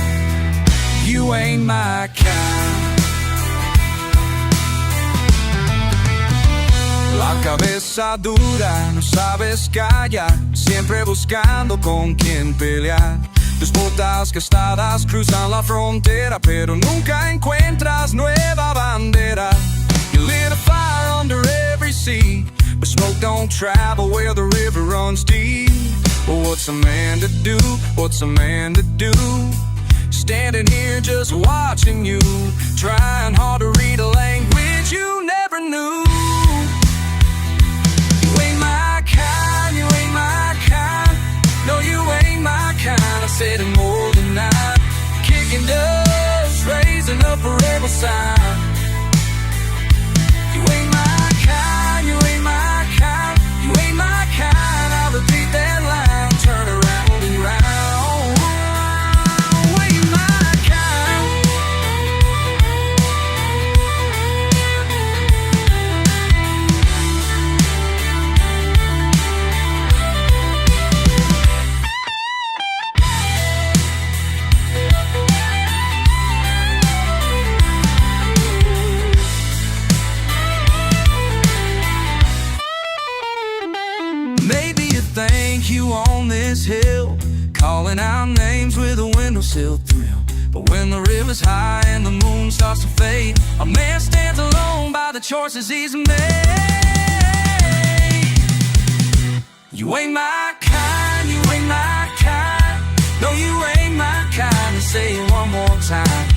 You ain't my kind. La cabeza dura, no sabes callar, siempre buscando con quien pelear. Tus botas gastadas cruzan la frontera, pero nunca encuentras nueva bandera. You lit a fire under every sea, but smoke don't travel where the river runs deep. Well, what's a man to do? What's a man to do? Standing here just watching you, trying hard to read a language you never knew. No, you ain't my kind. I said it more than that. Kicking dust, raising up a rebel sign. You ain't my kind, you ain't my kind. You ain't my kind. I'll repeat that line, turn around and round. You ain't my kind. Maybe you think you own this hill, calling out names with a windowsill thrill. But when the river's high and the moon starts to fade, a man stands alone by the choices he's made. You ain't my kind, you ain't my kind. No, you ain't my kind. Say it one more time.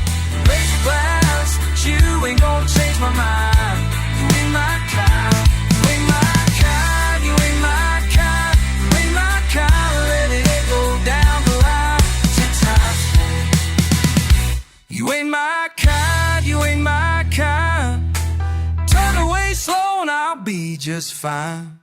Raise your glass, but you ain't gonna change my mind. You ain't my kind. You ain't my kind, you ain't my kind. Turn away slow and I'll be just fine.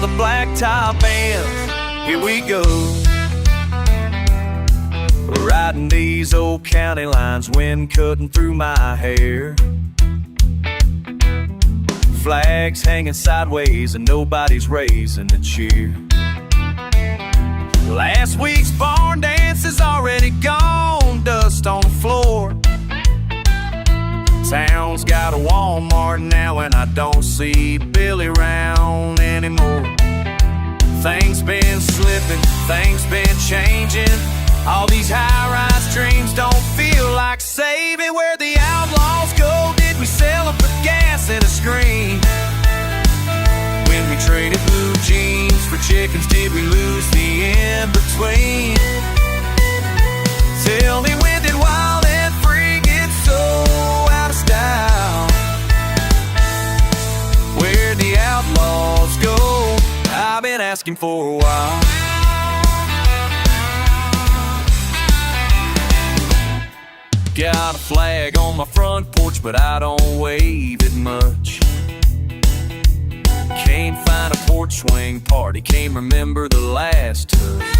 The blacktop ends, here we go. Riding these old county lines, wind cutting through my hair. Flags hanging sideways and nobody's raising a cheer. Last week's barn dance is already gone, dust on the floor. Town's got a Walmart now and I don't see Billy round anymore. Things been slipping, things been changing. All these high-rise dreams don't feel like saving. Where the outlaws go, did we sell them for gas and a screen? When we traded blue jeans for chickens, did we lose the in-between? Tell me, when did wild and free get so out of style? Where'd the outlaws go? I've been asking for a while. Got a flag on my front porch, but I don't wave it much. Can't find a porch swing party, can't remember the last touch.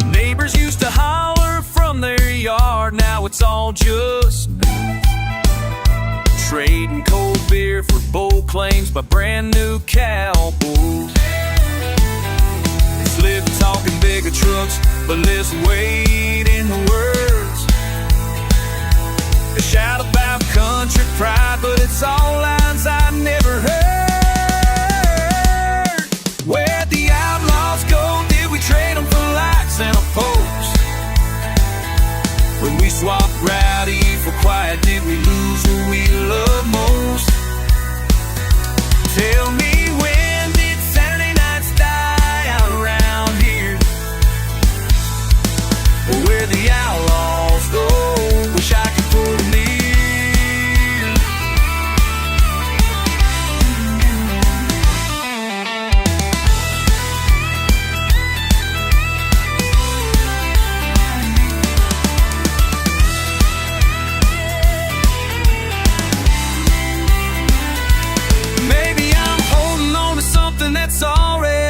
Neighbors used to holler from their yard, now it's all just me. Trading cold beer for bowl claims by brand new cowboys. It's live talking bigger trucks, but less weight in the words. They shout about country pride, but it's all lines I never heard. Where'd the outlaws go? Did we trade them for likes and a post? When we swapped rowdy for quiet, did we lose who we love most? Tell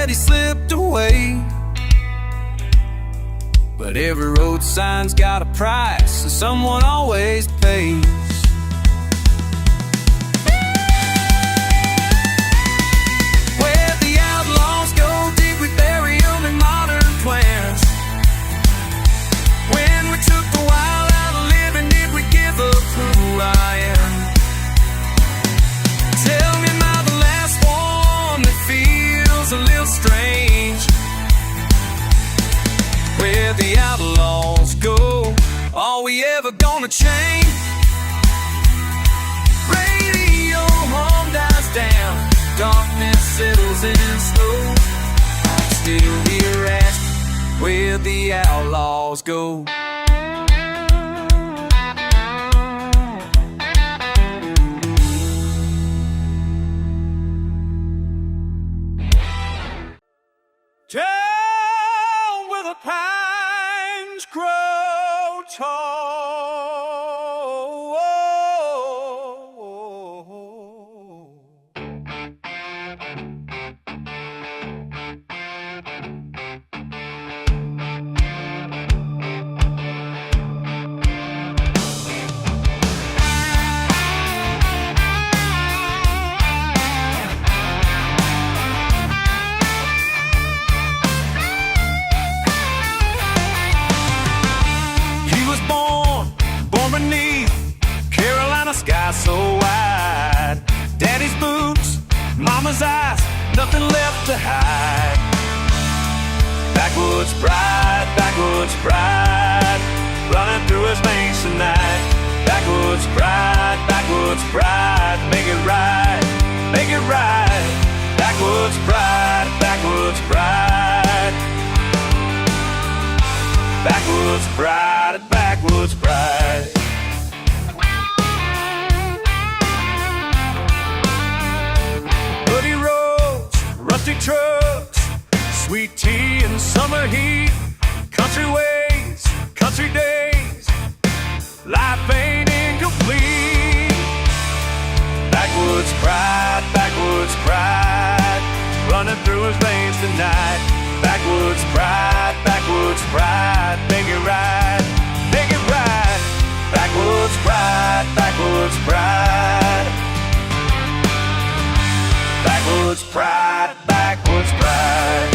that he slipped away. But every road sign's got a price, and someone always pays. Where the outlaws go deep, we bury them in modern plans. When we took the wild out of living, did we give up who I am? Tell me, am I the last one that feels a little strange? Where the outlaws go, are we ever gonna change? Radio hum dies down, darkness settles in slow. I'm still here asking where the outlaws go. Down where the pines grow tall. Sky so wide, daddy's boots, mama's eyes, nothing left to hide. Backwoods pride, running through his veins tonight. Backwoods pride, make it right, make it right. Backwoods pride, backwoods pride. Backwoods pride, backwoods pride. Rusty trucks, sweet tea and summer heat, country ways, country days, life ain't incomplete. Backwoods pride, running through his veins tonight. Backwoods pride, make it right, make it right. Backwoods pride, backwoods pride. Backwoods pride, backwoods pride.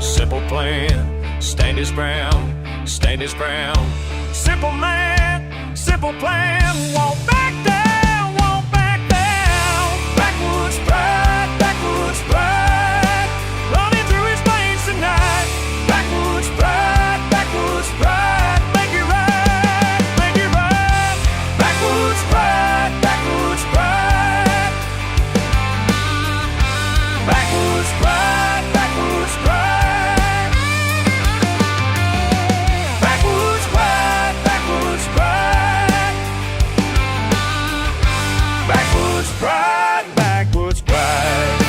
Simple plan, stand his ground, stand his ground. Simple man, simple plan, won't back down, won't back down. Backwoods pride, running through his veins tonight. Backwoods pride, make it right, make it right. Backwoods pride, backwoods pride. Backwoods pride, backwoods pride. Pride, backwoods pride.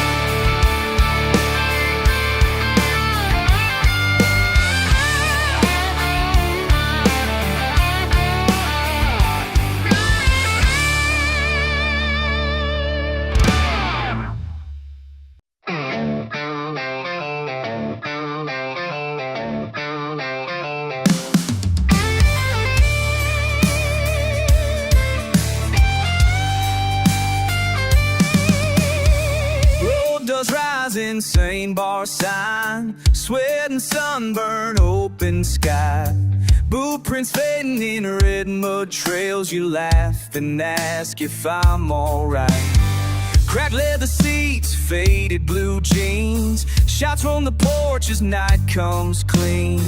Insane bar sign, sweat and sunburn, open sky. Blueprints fading in red mud trails. You laugh and ask if I'm alright. Cracked leather seats, faded blue jeans, shots from the porch as night comes clean.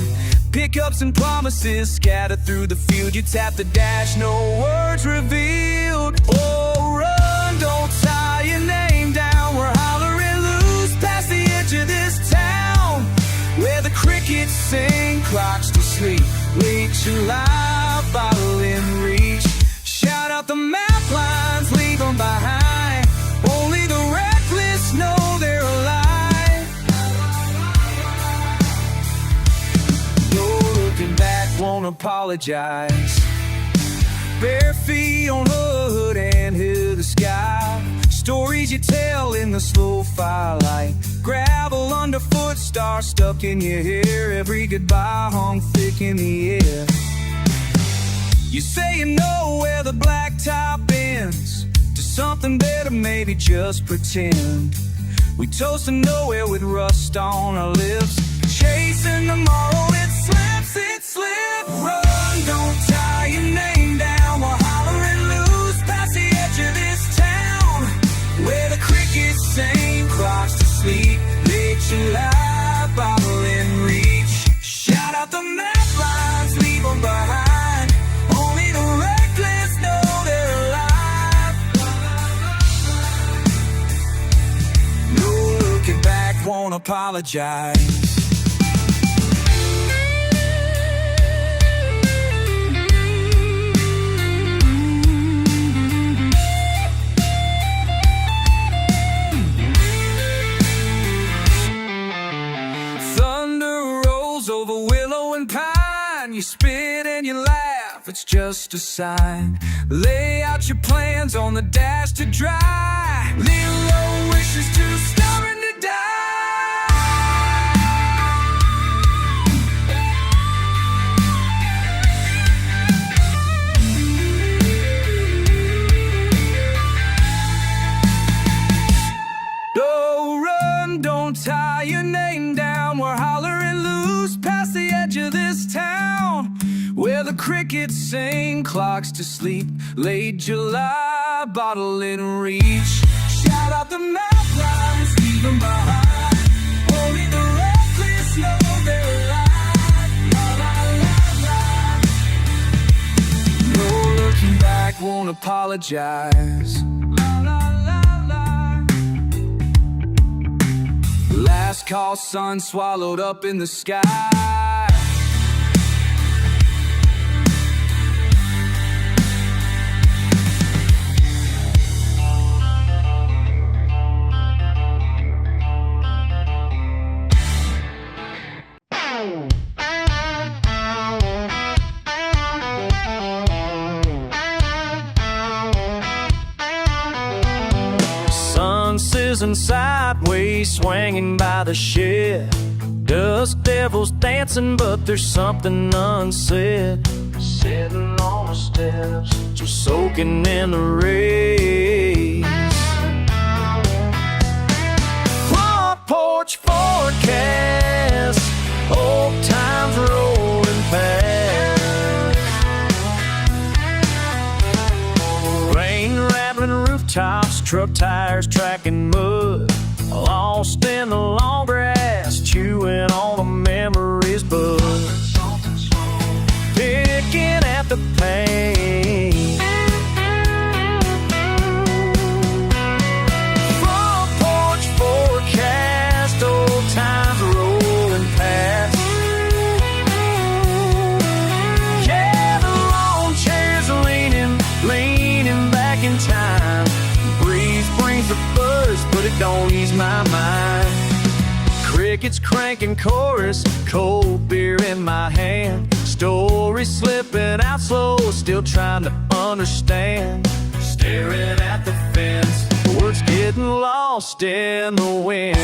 Pickups and promises scattered through the field. You tap the dash, no words revealed. Oh, run, don't tie your name down. We're hollering loose past the edge of this town, where the crickets sing, clocks to sleep. Late July, bottle in reach. Shout out the map lines, leave them behind. Only the reckless know they're alive. No looking back, won't apologize. Bare feet on hood and hear the sky. Stories you tell in the slow firelight. Gravel underfoot, stars stuck in your hair. Every goodbye hung thick in the air. You say you know where the blacktop ends, to something better, maybe just pretend. We toast to nowhere with rust on our lips. Chasing tomorrow, it slips, it slips. Run, don't tie your name down. We're hollering loose past the edge of this town, where the crickets sing, clocks to sleep. Late July, bottle in reach. Shout out the map lines, leave them behind. Only the reckless know they're alive. No looking back, won't apologize. You spit and you laugh, it's just a sign. Lay out your plans on the dash to dry. Little low wishes to stubborn to die. Don't run, don't tie your name down. We're hollering loose past the edge of this town, where the crickets sing, clocks to sleep. Late July, bottle in reach. Shout out the map lines, leave them behind. Only the reckless know they're alive. La, la, la, la. No looking back, won't apologize. La, la, la, la. Last call, sun swallowed up in the sky. And sideways swinging by the shed. Dust devils dancing, but there's something unsaid. Sitting on the steps, just soaking in the rays. Front porch forecast, old times rolling past. Rain rattling rooftops, truck tires tracking mud. Lost in the long grass, chewing on the memories bud. Picking at the pain. Front porch forecast, old times rolling past. Yeah, the lawn chairs leaning back in time. Breeze brings the buzz, but it don't ease my mind. Crickets cranking chorus, cold beer in my hand. Story slipping out slow, still trying to understand. Staring at the fence, words getting lost in the wind.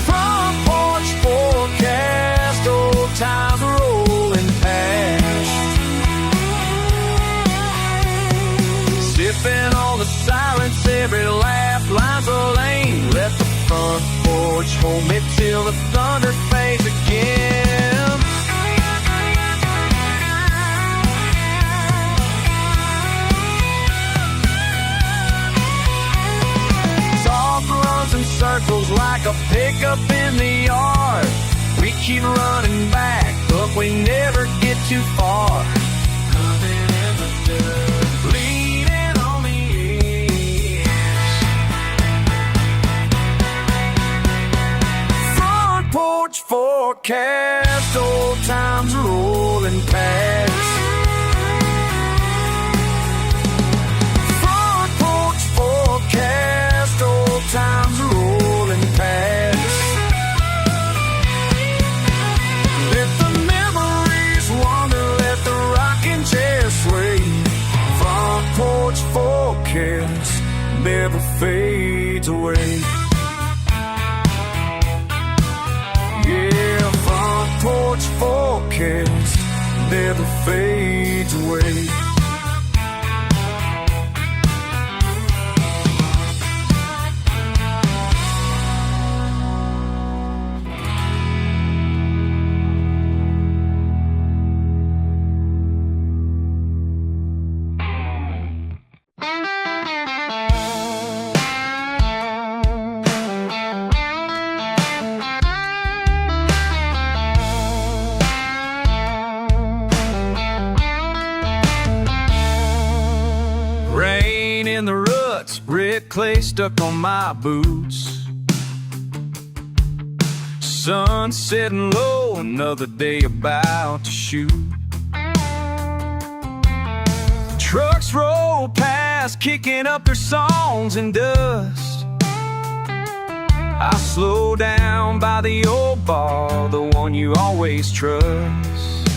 Front porch forecast, old times rolling past. Sipping on the silence, every laugh lines a lane. Let the front porch hold me till the thunder fades again. Talk runs in circles like a picnic back up in the yard. We keep running back, but we never get too far. Bleeding on the edge. Front porch forecast, old times rolling past. Front porch forecast, old times rolling past. Let the memories wander, let the rocking chair sway. Front porch forecast never fades away. Yeah, front porch forecast never fades away. Rain in the ruts, brick clay stuck on my boots. Sun setting low, another day about to shoot. Trucks roll past, kicking up their songs and dust. I slow down by the old bar, the one you always trust.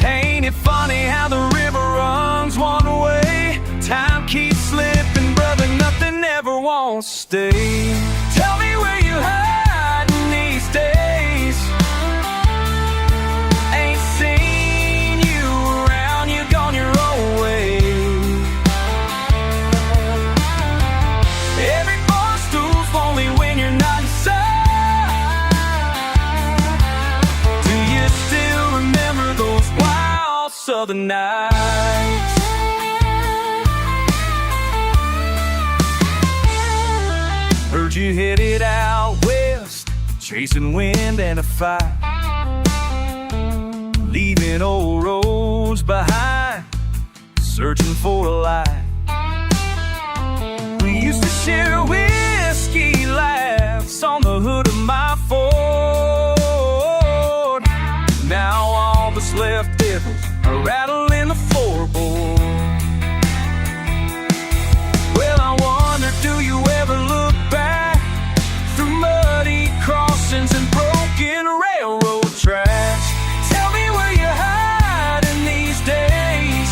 Ain't it funny how the river runs one way? Time keeps slipping, brother, nothing ever won't stay. Tell me where you hiding these days. Ain't seen you around, you gone your own way. Every bar stool's lonely when you're not inside. Do you still remember those wild southern nights? Heard you headed out west, chasing wind and a fight, leaving old roads behind, searching for a light. We used to share whiskey laughs on the hood of my Ford. Now all that's left is a rattle in the floorboard. Well, I wonder, do you ever look back through muddy crossings and broken railroad tracks? Tell me where you're hiding these days.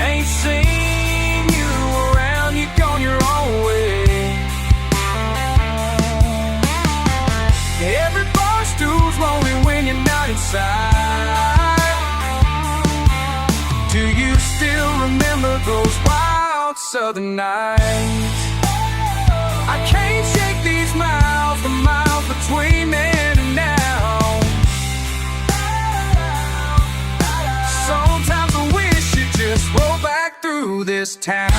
Ain't seen you around, you gone your own way. Every bar stool's lonely when you're not inside. Do you still remember those wild southern nights? I can't shake these miles, the miles between then and now. Sometimes I wish you just roll back through this town.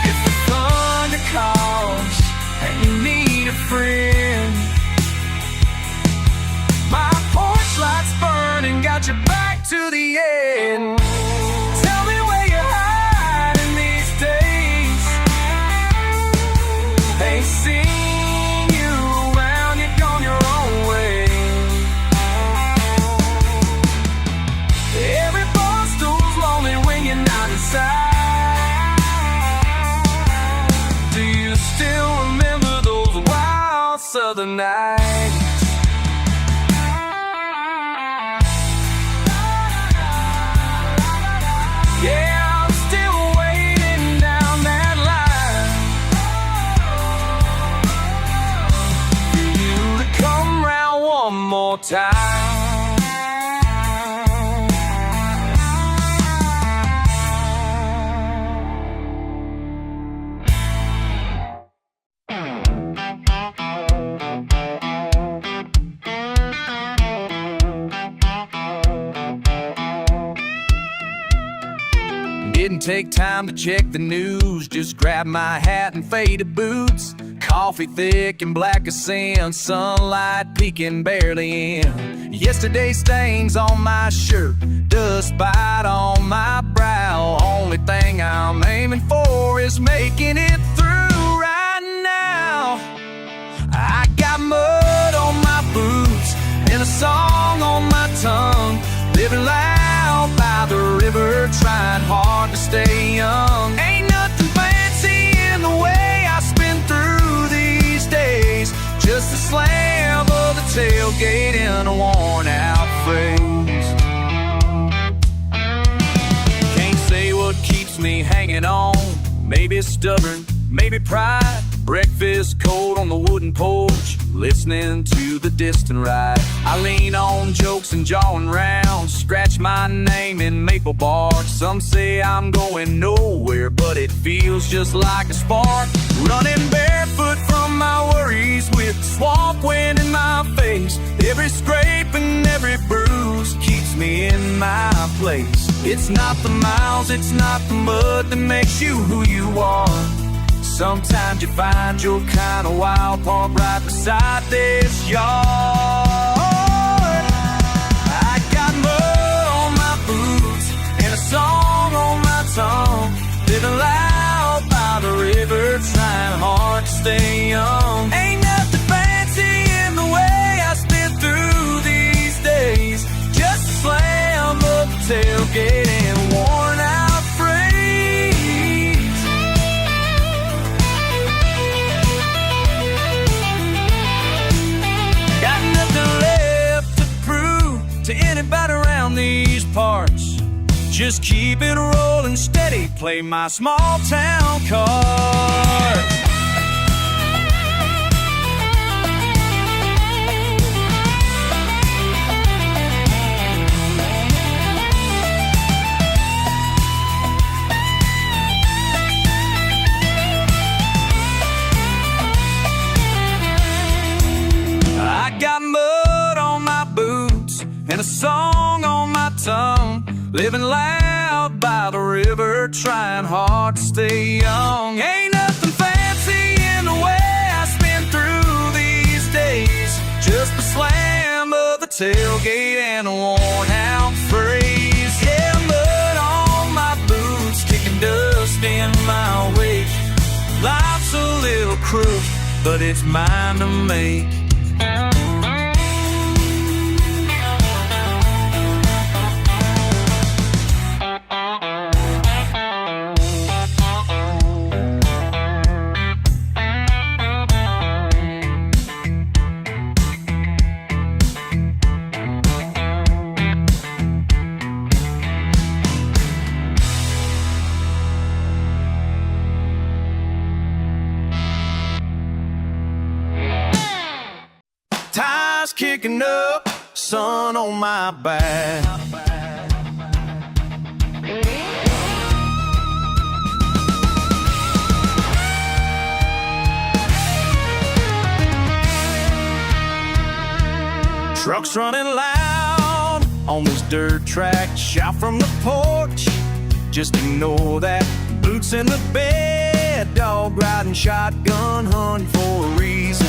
If the thunder calls and you need a friend, my porch light's burning, got your back to the end. Tell me where you're hiding these days. Ain't seen you around, you're gone your own way. Every bar stool's lonely when you're not inside. Do you still remember those wild southern nights? Yeah, I'm still waiting down that line for you to come round one more time. Didn't take time to check the news, just grabbed my hat and faded boots. Coffee thick and black as sin, sunlight peeking barely in. Yesterday's stains on my shirt, dust bite on my brow. Only thing I'm aiming for is making it through right now. I got mud on my boots and a song on my tongue, living loud by the river, trying hard to stay young. Ain't nothing fancy in the way I spin through these days, just the slam of the tailgate in a worn out phase. Can't say what keeps me hanging on, maybe stubborn, maybe pride. Breakfast cold on the wooden porch, listening to the distant ride. I lean on jokes and jawing round, scratch my name in maple bark. Some say I'm going nowhere, but it feels just like a spark. Running barefoot from my worries with the swamp wind in my face. Every scrape and every bruise keeps me in my place. It's not the miles, it's not the mud that makes you who you are. Sometimes you find your kind of wild park right beside this yard. I got mud on my boots and a song on my tongue, living loud by the river, trying hard to stay young. Ain't nothing fancy in the way I spin through these days, just a slam of the tailgate and worn out freight. To anybody around these parts, just keep it rolling steady, play my small town card. I got mud on my boots and a song on my tongue, living loud by the river, trying hard to stay young. Ain't nothing fancy in the way I spin through these days, just the slam of the tailgate and a worn out phrase. Yeah, mud on my boots, kicking dust in my wake. Life's a little crook, but it's mine to make. Tires kicking up, sun on my back. Trucks running loud on this dirt track, shout from the porch, just ignore that. Boots in the bed, dog riding shotgun, hunting for a reason,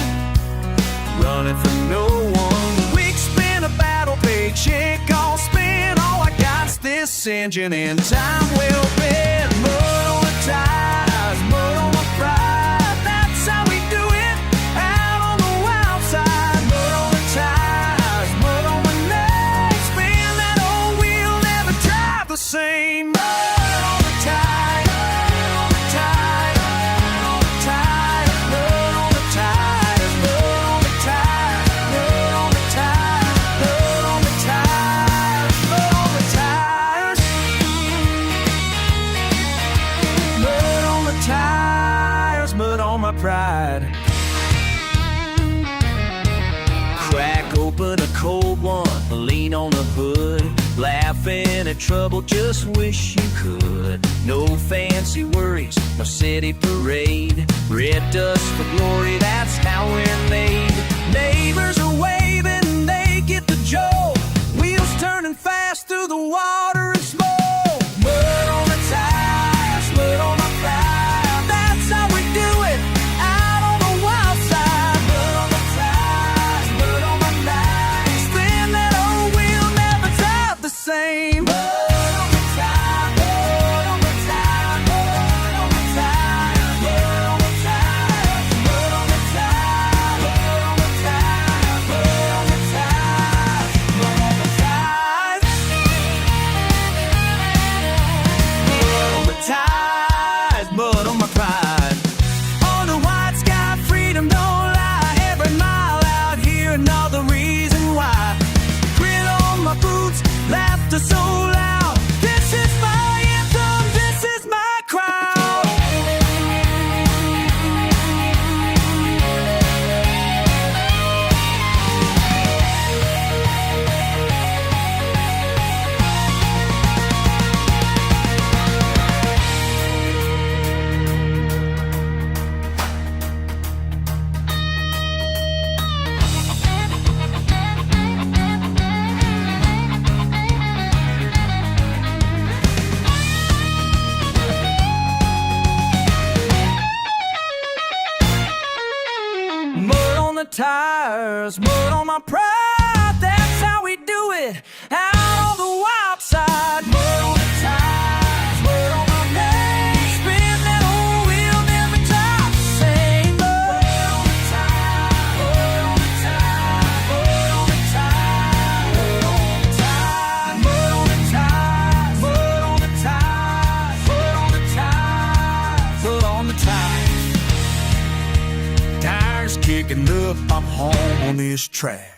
running from no one. Weeks spent a battle, paycheck all spent. All I got's this engine and time well spent. Mud on the tires, mud on my pride. That's how we do it out on the wild side. Mud on the tires, mud on my neck. Spin that old wheel, never drive the same. Mud on the tires, mud on the tires, mud on the tires, mud on the tires, mud on the tires, mud on the tires, mud on the tires, mud on the tires, mud on the tires, mud on my pride. Crack open a cold one, lean on the hood, laughing at trouble, just wish you could. No fancy worries, no city parade, red dust for glory, that's how we're made. Neighbors are waving, they get the joke, wheels turning fast through the water and smoke. Mud on the tires. tires, mud on my pride. That's how we do it out on the wild side. Mud on the tires, mud on my name. Spin that old wheel, never top the same. Mud on the tires, mud on the tires, mud on the tires, mud on the tires, mud on the tires, mud on the tires, mud on the tires, mud on the tires. Tires kicking up, I'm home on this track.